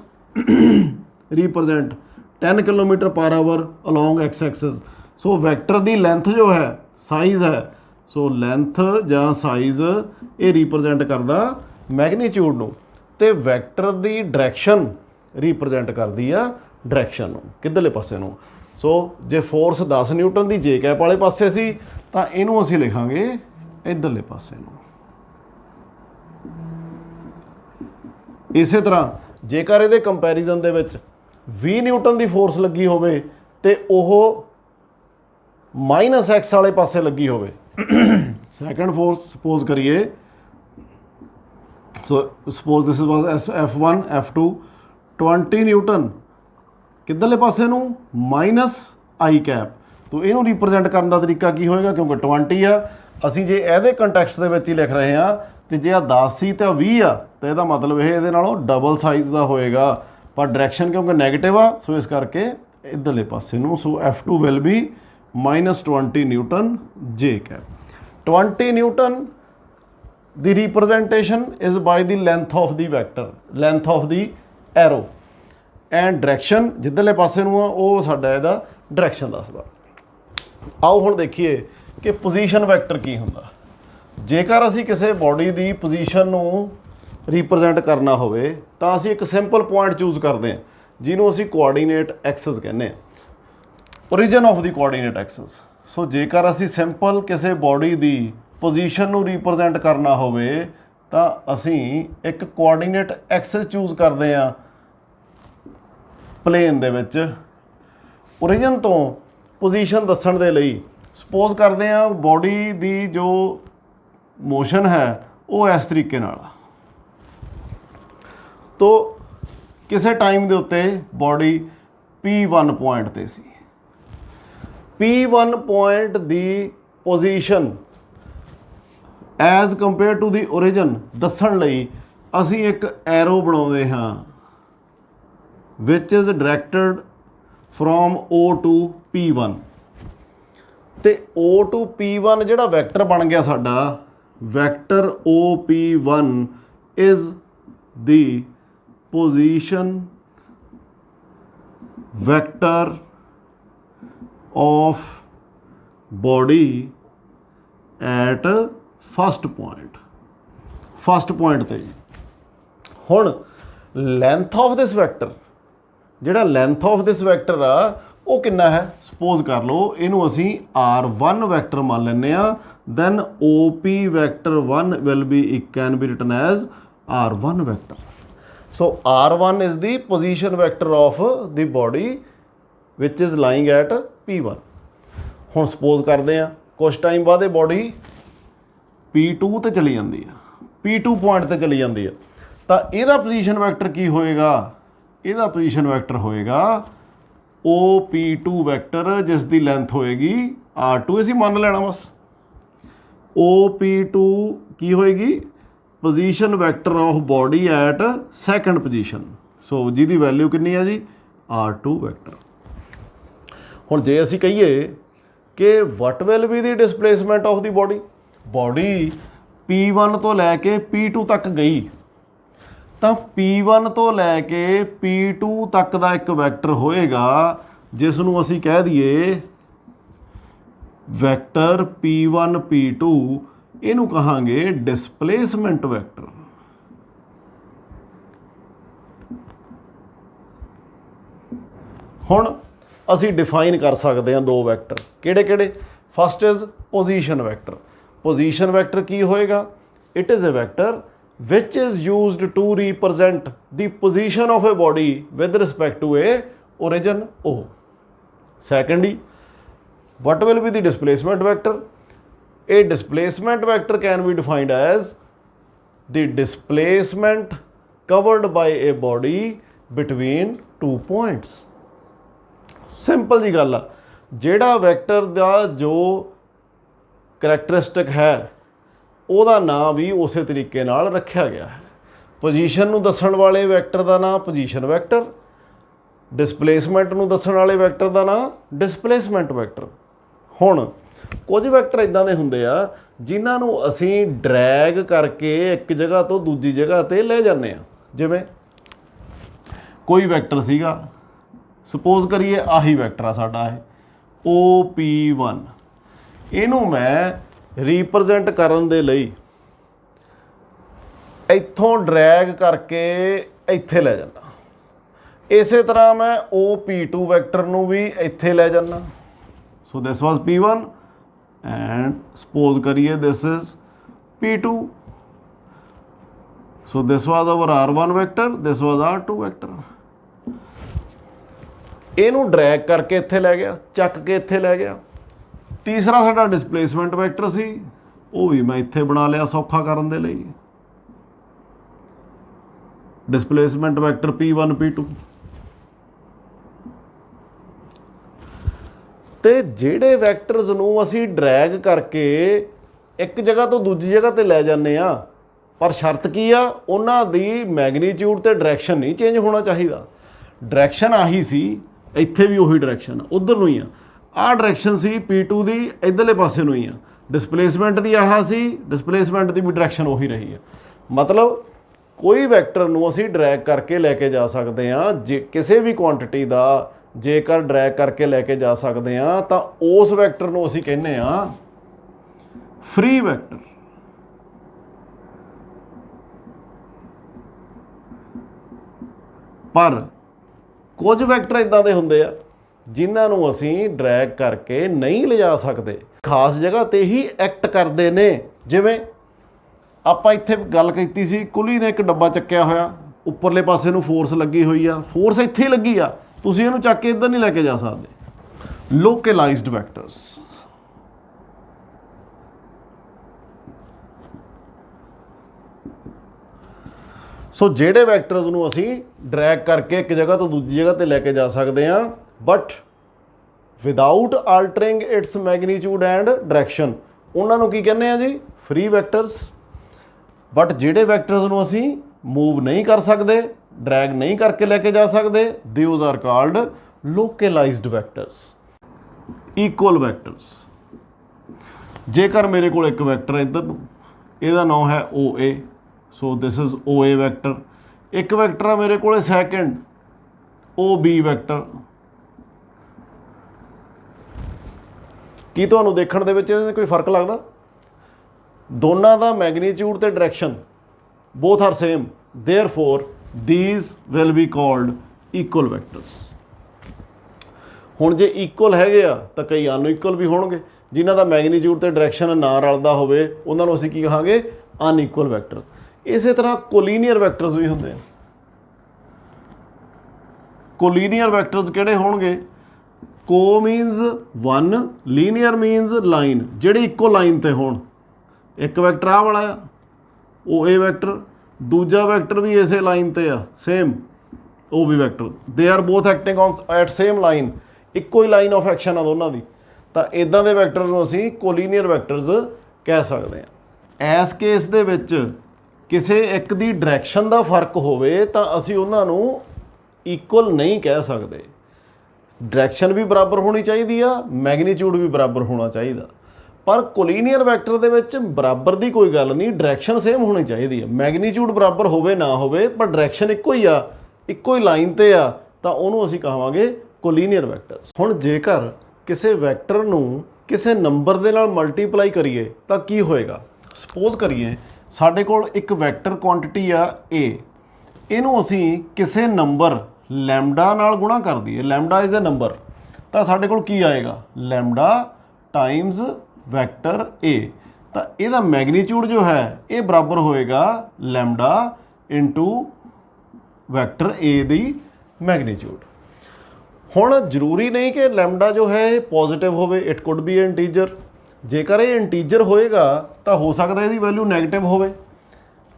represent 10 kilometre per hour along X Axis. So vector the length ਜੋ ਹੈ, ਸਾਈਜ਼ ਹੈ, ਸੋ ਲੈਂਥ ਜਾਂ ਸਾਈਜ਼ ਇਹ ਰਿਪਰੈਜ਼ੈਂਟ ਕਰਦਾ ਮੈਗਨੀਚਿਊਡ ਨੂੰ, ਤੇ ਵੈਕਟਰ ਦੀ ਡਾਇਰੈਕਸ਼ਨ ਰਿਪਰੈਜ਼ੈਂਟ ਕਰਦੀ ਆ ਡਾਇਰੈਕਸ਼ਨ ਨੂੰ, ਕਿੱਧਰਲੇ ਪਾਸੇ ਨੂੰ। ਸੋ ਜੇ ਫੋਰਸ 10 ਨਿਊਟਨ ਦੀ ਜੇ ਕੈਪ ਵਾਲੇ ਪਾਸੇ ਸੀ ਤਾਂ ਇਹਨੂੰ ਅਸੀਂ ਲਿਖਾਂਗੇ ਇੱਧਰਲੇ ਪਾਸੇ ਨੂੰ। ਇਸੇ ਤਰ੍ਹਾਂ ਜੇਕਰ ਇਹਦੇ ਕੰਪੈਰੀਜ਼ਨ ਦੇ ਵਿੱਚ 20 ਨਿਊਟਨ ਦੀ ਫੋਰਸ ਲੱਗੀ ਹੋਵੇ ਤੇ ਉਹ -x ਵਾਲੇ ਪਾਸੇ ਲੱਗੀ ਹੋਵੇ, ਸੈਕੰਡ ਫੋਰਸ ਸਪੋਜ਼ ਕਰੀਏ, ਸੋ ਸਪੋਜ਼ ਦਿਸ ਵਾਸ F1 F2 20 ਨਿਊਟਨ ਕਿੱਧਰਲੇ ਪਾਸੇ ਨੂੰ -i ਕੈਪ। ਤੋ ਇਹਨੂੰ ਰਿਪਰੈਜ਼ੈਂਟ ਕਰਨ ਦਾ ਤਰੀਕਾ ਕੀ ਹੋਏਗਾ? ਕਿਉਂਕਿ 20 ਆ, ਅਸੀਂ ਜੇ ਇਹਦੇ ਕੰਟੈਕਸਟ ਦੇ ਵਿੱਚ ਹੀ ਲਿਖ ਰਹੇ ਹਾਂ ਤੇ ਜੇ ਆ 10 ਸੀ ਤਾਂ 20 ਆ, ਤਾਂ ਇਹਦਾ ਮਤਲਬ ਇਹ ਇਹਦੇ ਨਾਲੋਂ ਡਬਲ ਸਾਈਜ਼ ਦਾ ਹੋਏਗਾ। ਪਰ ਡਾਇਰੈਕਸ਼ਨ ਕਿਉਂਕਿ ਨੈਗੇਟਿਵ ਆ, ਸੋ ਇਸ ਕਰਕੇ ਇੱਧਰਲੇ ਪਾਸੇ ਨੂੰ। So F2 will be -20 newton J cap. 20 newton the representation is by the length of the vector, length of the arrow, and direction ਜਿੱਧਰਲੇ ਪਾਸੇ ਨੂੰ ਆ ਉਹ ਸਾਡਾ ਇਹਦਾ ਡਾਇਰੈਕਸ਼ਨ ਦੱਸਦਾ। ਆਓ ਹੁਣ ਦੇਖੀਏ ਕਿ ਪੋਜੀਸ਼ਨ ਵੈਕਟਰ ਕੀ ਹੁੰਦਾ। ਜੇਕਰ ਅਸੀਂ ਕਿਸੇ ਬੋਡੀ ਦੀ ਪੋਜੀਸ਼ਨ ਨੂੰ ਰਿਪਰੈਜ਼ੈਂਟ ਕਰਨਾ ਹੋਵੇ ਤਾਂ ਅਸੀਂ ਇੱਕ ਸਿੰਪਲ ਪੁਆਇੰਟ ਚੂਜ਼ ਕਰਦੇ ਹਾਂ ਜਿਹਨੂੰ ਅਸੀਂ ਕੋਆਰਡੀਨੇਟ ਐਕਸਿਸ ਕਹਿੰਦੇ ਹਾਂ, origin of the coordinate axis. So ਜੇਕਰ ਅਸੀਂ ਸਿੰਪਲ ਕਿਸੇ ਬੋਡੀ ਦੀ ਪੋਜੀਸ਼ਨ ਨੂੰ ਰਿਪਰੈਜ਼ੈਂਟ ਕਰਨਾ ਹੋਵੇ ਤਾਂ ਅਸੀਂ ਇੱਕ ਕੋਆਰਡੀਨੇਟ ਐਕਸਿਸ ਚੂਜ਼ ਕਰਦੇ ਹਾਂ ਪਲੇਨ ਦੇ ਵਿੱਚ। ਓਰੀਜਨ ਤੋਂ ਪੋਜੀਸ਼ਨ ਦੱਸਣ ਦੇ ਲਈ ਸਪੋਜ਼ ਕਰਦੇ ਹਾਂ ਬੋਡੀ ਦੀ ਜੋ ਮੋਸ਼ਨ ਹੈ ਉਹ ਇਸ ਤਰੀਕੇ ਨਾਲ ਆ। ਤੋ ਕਿਸੇ ਟਾਈਮ ਦੇ ਉੱਤੇ ਬੋਡੀ P1 ਪੁਆਇੰਟ ਤੇ ਸੀ। P1 ਪੁਆਇੰਟ ਦੀ position as compare to the origin ਦੱਸਣ ਲਈ ਅਸੀਂ ਇੱਕ ਐਰੋ ਬਣਾਉਂਦੇ ਹਾਂ which is directed from O to P1। ਤੇ O to P1 ਜਿਹੜਾ ਵੈਕਟਰ ਬਣ ਗਿਆ ਸਾਡਾ, vector OP1 is the position vector of body at first point ਤੇ ਜੀ। ਹੁਣ ਲੈਂਥ ਆਫ ਦਿਸ ਵੈਕਟਰ, ਜਿਹੜਾ ਲੈਂਥ ਆਫ ਦਿਸ ਵੈਕਟਰ ਆ ਉਹ ਕਿੰਨਾ ਹੈ? ਸਪੋਜ਼ ਕਰ ਲਓ ਇਹਨੂੰ ਅਸੀਂ R1 ਵੈਕਟਰ ਮੰਨ ਲੈਂਦੇ ਆ। Then OP vector 1 will be can be written as R1 vector. So R1 is the position vector of the body which is lying at P1। ਹੁਣ ਸਪੋਜ਼ ਕਰਦੇ ਆ ਕੁਛ ਟਾਈਮ ਬਾਅਦ ਇਹ ਬੋਡੀ P2 ਤੇ ਚਲੀ ਜਾਂਦੀ ਆ, P2 ਪੁਆਇੰਟ ਤੇ ਚਲੀ ਜਾਂਦੀ ਆ, ਤਾਂ ਇਹਦਾ ਪੋਜੀਸ਼ਨ ਵੈਕਟਰ ਕੀ ਹੋਏਗਾ? ਇਹਦਾ ਪੋਜੀਸ਼ਨ ਵੈਕਟਰ ਹੋਏਗਾ OP2 ਵੈਕਟਰ, ਜਿਸ ਦੀ ਲੈਂਥ ਹੋਏਗੀ R2। ਅਸੀਂ ਮੰਨ ਲੈਣਾ ਬਸ OP2 ਕੀ ਹੋਏਗੀ? Position vector of body at second position. So ਜਿਹਦੀ ਵੈਲਿਊ ਕਿੰਨੀ ਆ ਜੀ? R2 vector. ਹੁਣ ਜੇ ਅਸੀਂ ਕਹੀਏ ਕਿ ਵਟ will be the displacement of the body, body P1 ਤੋਂ ਲੈ ਕੇ P2 ਤੱਕ ਗਈ ਤਾਂ P1 ਤੋਂ ਲੈ ਕੇ P2 ਤੱਕ ਦਾ ਇੱਕ ਵੈਕਟਰ ਹੋਏਗਾ ਜਿਸ ਨੂੰ ਅਸੀਂ ਕਹਿ ਦਈਏ ਵੈਕਟਰ P1 P2। ਇਹਨੂੰ ਕਹਾਂਗੇ ਡਿਸਪਲੇਸਮੈਂਟ ਵੈਕਟਰ। ਹੁਣ ਅਸੀਂ ਡਿਫਾਈਨ ਕਰ ਸਕਦੇ ਹਾਂ ਦੋ ਵੈਕਟਰ, ਕਿਹੜੇ ਕਿਹੜੇ? First is position vector. Position vector ਕੀ ਹੋਏਗਾ? It is a vector which is used to represent the position of a body with respect to a origin O. Secondly, what will be the displacement vector? A displacement vector can be defined as the displacement covered by a body between 2 points. Simple ਜੀ ਗੱਲ ਆ, ਜਿਹੜਾ ਵੈਕਟਰ ਦਾ ਜੋ ਕਰੈਕਟਰਿਸਟਿਕ ਹੈ ਉਹਦਾ ਨਾਂ ਵੀ ਉਸੇ ਤਰੀਕੇ ਨਾਲ ਰੱਖਿਆ ਗਿਆ ਹੈ। ਪੋਜੀਸ਼ਨ ਨੂੰ ਦੱਸਣ ਵਾਲੇ ਵੈਕਟਰ ਦਾ ਨਾਂ ਪੋਜੀਸ਼ਨ ਵੈਕਟਰ, ਡਿਸਪਲੇਸਮੈਂਟ ਨੂੰ ਦੱਸਣ ਵਾਲੇ ਵੈਕਟਰ ਦਾ ਨਾਂ ਡਿਸਪਲੇਸਮੈਂਟ ਵੈਕਟਰ। ਹੁਣ ਕੁਝ ਵੈਕਟਰ ਇਦਾਂ ਦੇ ਹੁੰਦੇ ਆ ਜਿਨ੍ਹਾਂ ਨੂੰ ਅਸੀਂ ਡਰੈਗ ਕਰਕੇ ਇੱਕ ਜਗ੍ਹਾ ਤੋਂ ਦੂਜੀ ਜਗ੍ਹਾ 'ਤੇ ਲੈ ਜਾਂਦੇ ਆ। ਜਿਵੇਂ ਕੋਈ ਵੈਕਟਰ ਸੀਗਾ, ਸਪੋਜ਼ ਕਰੀਏ ਆਹੀ ਵੈਕਟਰ ਆ ਸਾਡਾ ਇਹ OP1, ਇਹਨੂੰ ਮੈਂ ਰੀਪ੍ਰਜੈਂਟ ਕਰਨ ਦੇ ਲਈ ਇੱਥੋਂ ਡਰੈਗ ਕਰਕੇ ਇੱਥੇ ਲੈ ਜਾਂਦਾ। ਇਸੇ ਤਰ੍ਹਾਂ ਮੈਂ OP2 ਵੈਕਟਰ ਨੂੰ ਵੀ ਇੱਥੇ ਲੈ ਜਾਂਦਾ। ਸੋ this was P1 and suppose ਕਰੀਏ this is P2। So this was our R1 vector, this was R2 vector. ਇਹਨੂੰ ਡਰੈਗ ਕਰਕੇ ਇੱਥੇ ਲੈ ਗਿਆ, ਚੱਕ ਕੇ ਇੱਥੇ ਲੈ ਗਿਆ। ਤੀਸਰਾ ਸਾਡਾ ਡਿਸਪਲੇਸਮੈਂਟ ਵੈਕਟਰ ਸੀ, ਉਹ ਵੀ ਮੈਂ ਇੱਥੇ ਬਣਾ ਲਿਆ ਸੌਖਾ ਕਰਨ ਦੇ ਲਈ। Displacement vector P1 P2। ਤੇ ਜਿਹੜੇ ਵੈਕਟਰਸ ਨੂੰ ਅਸੀਂ ਡਰੈਗ ਕਰਕੇ ਇੱਕ ਜਗ੍ਹਾ ਤੋਂ ਦੂਜੀ ਜਗ੍ਹਾ ਤੇ ਲੈ ਜਾਂਦੇ ਆ, ਪਰ ਸ਼ਰਤ ਕੀ ਆ, ਉਹਨਾਂ ਦੀ ਮੈਗਨੀਟਿਊਡ ਤੇ ਡਾਇਰੈਕਸ਼ਨ ਨਹੀਂ ਚੇਂਜ ਹੋਣਾ ਚਾਹੀਦਾ। ਡਾਇਰੈਕਸ਼ਨ ਆਹੀ ਸੀ, ਇੱਥੇ ਵੀ ਉਹੀ ਡਾਇਰੈਕਸ਼ਨ ਉੱਧਰ ਨੂੰ ਹੀ ਆ। ਆਹ ਡਾਇਰੈਕਸ਼ਨ ਸੀ P2 ਦੀ, ਇੱਧਰਲੇ ਪਾਸੇ ਨੂੰ ਹੀ ਆ। ਡਿਸਪਲੇਸਮੈਂਟ ਦੀ ਆਹ ਸੀ, ਡਿਸਪਲੇਸਮੈਂਟ ਦੀ ਵੀ ਡਾਇਰੈਕਸ਼ਨ ਉਹੀ ਰਹੀ ਆ। ਮਤਲਬ ਕੋਈ ਵੈਕਟਰ ਨੂੰ ਅਸੀਂ ਡਰੈਗ ਕਰਕੇ ਲੈ ਕੇ ਜਾ ਸਕਦੇ ਹਾਂ। ਜੇ ਕਿਸੇ ਵੀ ਕੁਆਂਟਿਟੀ ਦਾ ਜੇਕਰ ਡਰੈਗ ਕਰਕੇ ਲੈ ਕੇ ਜਾ ਸਕਦੇ ਹਾਂ ਤਾਂ ਉਸ ਵੈਕਟਰ ਨੂੰ ਅਸੀਂ ਕਹਿੰਦੇ ਹਾਂ ਫ੍ਰੀ ਵੈਕਟਰ। ਪਰ ਕੁਝ ਵੈਕਟਰ ਇਦਾਂ ਦੇ ਹੁੰਦੇ ਆ ਜਿਨ੍ਹਾਂ ਨੂੰ ਅਸੀਂ ਡਰੈਗ ਕਰਕੇ ਨਹੀਂ ਲਿਜਾ ਸਕਦੇ, ਖਾਸ ਜਗ੍ਹਾ ਤੇ ਹੀ ਐਕਟ ਕਰਦੇ ਨੇ। ਜਿਵੇਂ ਆਪਾਂ ਇੱਥੇ ਗੱਲ ਕੀਤੀ ਸੀ, ਕੁਲੀ ਨੇ ਇੱਕ ਡੱਬਾ ਚੱਕਿਆ ਹੋਇਆ, ਉੱਪਰਲੇ ਪਾਸੇ ਨੂੰ ਫੋਰਸ ਲੱਗੀ ਹੋਈ ਆ, ਫੋਰਸ ਇੱਥੇ ਹੀ ਲੱਗੀ ਆ, ਤੁਸੀਂ ਇਹਨੂੰ ਚੱਕ ਕੇ ਇੱਧਰ ਨਹੀਂ ਲੈ ਕੇ ਜਾ ਸਕਦੇ। ਲੋਕਲਾਈਜ਼ਡ ਵੈਕਟਰਸ। ਸੋ ਜਿਹੜੇ ਵੈਕਟਰਸ ਨੂੰ ਅਸੀਂ ਡਰੈਗ ਕਰਕੇ ਇੱਕ ਜਗ੍ਹਾ ਤੋਂ ਦੂਜੀ ਜਗ੍ਹਾ ਤੇ ਲੈ ਕੇ ਜਾ ਸਕਦੇ ਹਾਂ, but without altering its magnitude and direction, ਉਹਨਾਂ ਨੂੰ ਕੀ ਕਹਿੰਦੇ ਆ ਜੀ? Free vectors. ਬਟ ਜਿਹੜੇ ਵੈਕਟਰਸ ਨੂੰ ਅਸੀਂ ਮੂਵ ਨਹੀਂ ਕਰ ਸਕਦੇ, ਡਰੈਗ ਨਹੀਂ ਕਰਕੇ ਲੈ ਕੇ ਜਾ ਸਕਦੇ, ਦਿਓਜ਼ R called ਲੋਕਲਾਈਜ਼ਡ vectors. Equal vectors. ਜੇਕਰ ਮੇਰੇ ਕੋਲ ਇੱਕ ਵੈਕਟਰ ਇੱਧਰ ਨੂੰ, ਇਹਦਾ ਨਾਮ ਹੈ OA, so this is OA vector. ਇੱਕ ਵੈਕਟਰ ਆ ਮੇਰੇ ਕੋਲ ਸੈਕਿੰਡ OB ਵੈਕਟਰ। ਕੀ ਤੁਹਾਨੂੰ ਦੇਖਣ ਦੇ ਵਿੱਚ ਇਹਦੇ ਕੋਈ ਫਰਕ ਲੱਗਦਾ? ਦੋਨਾਂ ਦਾ ਮੈਗਨੀਟਿਊਡ ਤੇ direction both are same, therefore these will be called equal vectors। ਹੁਣ ਜੇ ਇਕੁਅਲ ਹੈਗੇ ਆ ਤਾਂ ਕਈ ਅਨਇਕੁਅਲ ਵੀ ਹੋਣਗੇ, ਜਿਨ੍ਹਾਂ ਦਾ ਮੈਗਨੀਟਿਊਡ ਤੇ ਡਾਇਰੈਕਸ਼ਨ ਨਾ ਰਲਦਾ ਹੋਵੇ, ਉਹਨਾਂ ਨੂੰ ਅਸੀਂ ਕੀ ਕਹਾਂਗੇ? ਅਨਇਕੁਅਲ ਵੈਕਟਰਸ। ਇਸੇ ਤਰ੍ਹਾਂ ਕੋਲੀਨੀਅਰ ਵੈਕਟਰਸ ਵੀ ਹੁੰਦੇ ਆ। ਕੋਲੀਨੀਅਰ ਵੈਕਟਰਸ ਕਿਹੜੇ ਹੋਣਗੇ? ਕੋ means one, linear means line, ਜਿਹੜੇ ਇੱਕੋ ਲਾਈਨ ਤੇ ਹੋਣ। ਇੱਕ ਵੈਕਟਰ ਆਹ ਵਾਲਾ ਆ OA ਵੈਕਟਰ, ਦੂਜਾ ਵੈਕਟਰ ਵੀ ਇਸੇ ਲਾਈਨ ਤੇ ਆ same OB vector. They are both acting on at same line, ਇੱਕੋ ਹੀ ਲਾਈਨ ਆਫ ਐਕਸ਼ਨ ਆ ਦੋਨਾਂ ਦੀ। ਤਾਂ ਇਦਾਂ ਦੇ ਵੈਕਟਰ ਨੂੰ ਅਸੀਂ ਕੋਲੀਨੀਅਰ ਵੈਕਟਰਸ ਕਹਿ ਸਕਦੇ ਹਾਂ। ਇਸ ਕੇਸ ਦੇ ਵਿੱਚ ਕਿਸੇ ਇੱਕ ਦੀ ਡਾਇਰੈਕਸ਼ਨ ਦਾ ਫਰਕ ਹੋਵੇ ਤਾਂ ਅਸੀਂ ਉਹਨਾਂ ਨੂੰ ਇਕੁਅਲ ਨਹੀਂ ਕਹਿ ਸਕਦੇ। ਡਾਇਰੈਕਸ਼ਨ ਵੀ ਬਰਾਬਰ ਹੋਣੀ ਚਾਹੀਦੀ ਆ, ਮੈਗਨੀਟਿਊਡ ਵੀ ਬਰਾਬਰ ਹੋਣਾ ਚਾਹੀਦਾ। ਪਰ ਕੋਲੀਨੀਅਰ ਵੈਕਟਰ ਦੇ ਵਿੱਚ ਬਰਾਬਰ ਦੀ ਕੋਈ ਗੱਲ ਨਹੀਂ, ਡਾਇਰੈਕਸ਼ਨ ਸੇਮ ਹੋਣੀ ਚਾਹੀਦੀ ਹੈ। ਮੈਗਨੀਟਿਊਡ ਬਰਾਬਰ ਹੋਵੇ ਨਾ ਹੋਵੇ, ਪਰ ਡਾਇਰੈਕਸ਼ਨ ਇੱਕੋ ਹੀ ਆ, ਇੱਕੋ ਹੀ ਲਾਈਨ ਤੇ ਆ, ਤਾਂ ਉਹਨੂੰ ਅਸੀਂ ਕਹਾਂਗੇ ਕੋਲੀਨੀਅਰ ਵੈਕਟਰਸ। ਹੁਣ ਜੇਕਰ ਕਿਸੇ ਵੈਕਟਰ ਨੂੰ ਕਿਸੇ ਨੰਬਰ ਦੇ ਨਾਲ ਮਲਟੀਪਲਾਈ ਕਰੀਏ ਤਾਂ ਕੀ ਹੋਏਗਾ? ਸਪੋਜ਼ ਕਰੀਏ ਸਾਡੇ ਕੋਲ ਇੱਕ ਵੈਕਟਰ ਕੁਆਂਟਿਟੀ ਆ A, ਇਹਨੂੰ ਅਸੀਂ ਕਿਸੇ ਨੰਬਰ ਲੈਮਡਾ ਨਾਲ ਗੁਣਾ ਕਰ ਦਈਏ, ਲੈਮਡਾ ਇਜ਼ ਅ ਨੰਬਰ, ਤਾਂ ਸਾਡੇ ਕੋਲ ਕੀ ਆਏਗਾ? Lambda Times vector A। ਤਾਂ ਇਹਦਾ ਮੈਗਨੀਚਿਊਡ ਜੋ ਹੈ ਇਹ ਬਰਾਬਰ ਹੋਏਗਾ ਲੈਮਡਾ ਇਨਟੂ ਵੈਕਟਰ A ਦੀ ਮੈਗਨੀਚਿਊਡ। ਹੁਣ ਜ਼ਰੂਰੀ ਨਹੀਂ ਕਿ ਲੈਮਡਾ ਜੋ ਹੈ ਇਹ ਪੋਜ਼ਿਟਿਵ ਹੋਵੇ, ਇਟ ਕੁਡ ਬੀ ਇੰਟੀਜਰ। ਜੇਕਰ ਇਹ ਇੰਟੀਜਰ ਹੋਏਗਾ ਤਾਂ ਹੋ ਸਕਦਾ ਇਹਦੀ ਵੈਲਿਊ ਨੈਗੇਟਿਵ ਹੋਵੇ,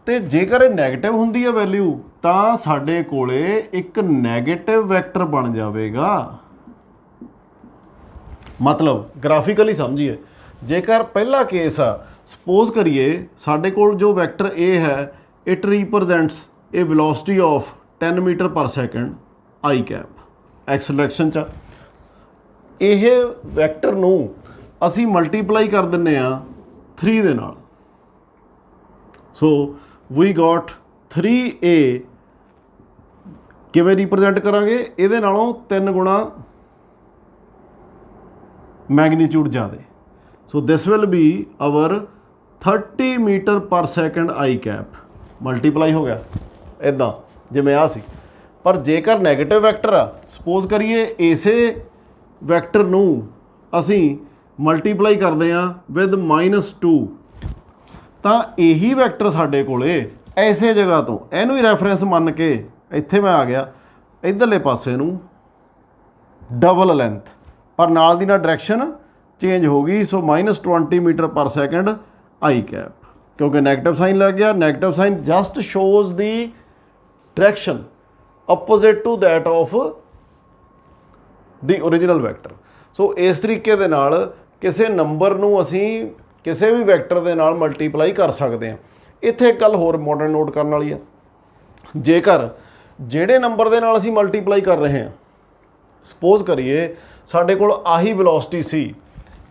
ਤੇ ਜੇਕਰ ਇਹ ਨੈਗੇਟਿਵ ਹੁੰਦੀ ਹੈ ਵੈਲਿਊ ਤਾਂ ਸਾਡੇ ਕੋਲੇ ਇੱਕ ਨੈਗੇਟਿਵ ਵੈਕਟਰ ਬਣ ਜਾਵੇਗਾ। मतलब ग्राफिकली समझिए, जेकर पहला केस आ सपोज करिए साढ़े कोल जो वैक्टर ए है it represents a velocity of 10 meter per second I cap x direction च। यह वैक्टर नूं असी मल्टीप्लाई कर दिंने आ 3 दे नाल, सो वी गॉट 3a किवें रिप्रजेंट करांगे, इहदे नालों 3 गुणा मैगनीट्यूड ज़्यादा। So this will be our 30 meter per second I cap multiply हो गया इदा जिमें आ सी। पर जेकर नैगेटिव वैक्टर आ सपोज करिए इसे वैक्टर नूं असी मल्टीप्लाई करते हैं विद -2 तो यही वैक्टर साढ़े कोले ऐसे जगह तो इनू ही रैफरेंस मन के इत्थे मैं आ गया इधरले पासे नूं डबल लेंथ पर नाल दी नाल डायरैक्शन चेंज हो गई। So -20 metre per second I cap, क्योंकि नैगेटिव साइन लग गया। Negative sign just shows the direction opposite to that of the original vector. So इस तरीके दे नाल किसी नंबर नूं असी किसी भी वैक्टर दे नाल मल्टीप्लाई कर सकते हैं। इत्थे एक गल होर मॉडर्न नोट करने वाली है, जेकर जिहड़े नंबर दे नाल असी मल्टीप्लाई कर रहे हैं सपोज करिए साढ़े कोल आही वेलोसिटी सी।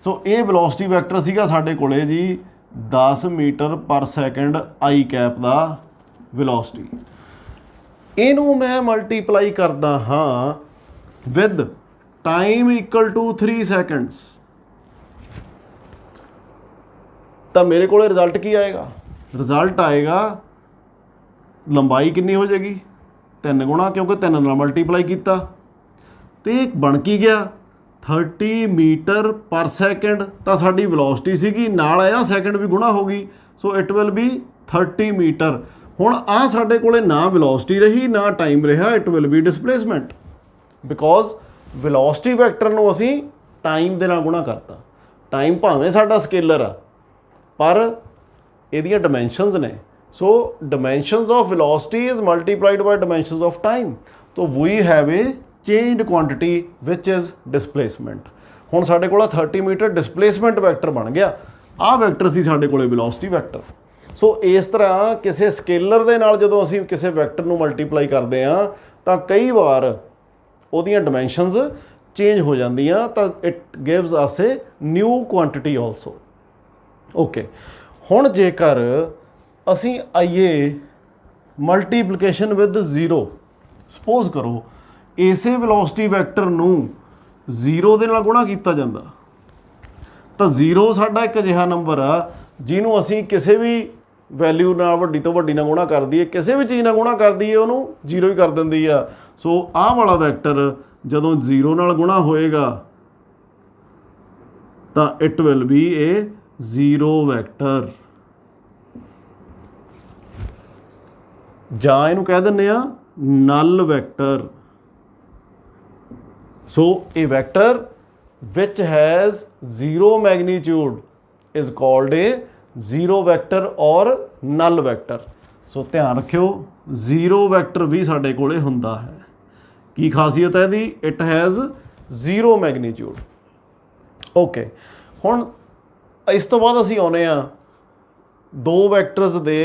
सो ये वेलोसिटी वैक्टर सीगा साढ़े कोले जी 10 meter per second I cap दा वेलोसिटी। इनू मैं मल्टीप्लाई करदा हाँ with time equal to 3 seconds, तो मेरे को रिजल्ट की आएगा? रिजल्ट आएगा लंबाई कितनी हो जाएगी 3 गुणा, क्योंकि 3 नाल मल्टीप्लाई किया तो बन की गया 30 मीटर पर सैकेंड। तो साड़ी वेलोसिटी सीगी नाल आया सैकेंड भी गुणा होगी, so it will be 30 meter. हुण आ साडे कोले ना वेलोसिटी रही ना टाइम रहा, it will B displacement, because velocity vector नूं असी टाइम दे नाल गुणा करता। टाइम भावें साडा स्केलर आ पर इहदियां डिमेंशनस ने, so dimensions of velocity is multiplied by dimensions of time. तो we have a changed quantity which is displacement. हुण साडे कोल 30 मीटर डिसप्लेसमेंट वैक्टर बन गया। आ वैक्टर सी साडे कोले वेलोसिटी वैक्टर। सो इस तरह किसी स्केलर दे नाल जदों असीं किसी वैक्टर नूं मल्टीप्लाई करते हैं तो कई बार उहदियां डिमेंशनस चेंज हो जांदियां, तो it gives us a new quantity also. Okay, हुण जेकर असीं आईए मल्टीप्लिकेशन विद 0, सपोज करो इसे वेलोसिटी वैक्टर नूं 0 दे नाल गुणा किया जाता, तो 0 साडा एक अजिहा नंबर आ जिन्हों असीं किसी भी वैल्यू ना वड्डी तो वड्डी ना गुणा कर दईए, किसी भी चीज़ ना गुणा कर दईए उन्होंने 0 ही कर दिंदी आ। सो आह वाला वैक्टर जदों 0 नाल गुणा होएगा तो it will be a 0 vector, जां इहनूं कह दिंदे आ null vector. So a vector which has 0 magnitude is called a 0 vector or null vector। So ध्यान रखियो 0 vector भी साडे कोले हुंदा है। की खासियत है दी? It has 0 magnitude। ओके, हुण इस तो बाद असीं आउणे आ 2 वैक्टर्स दे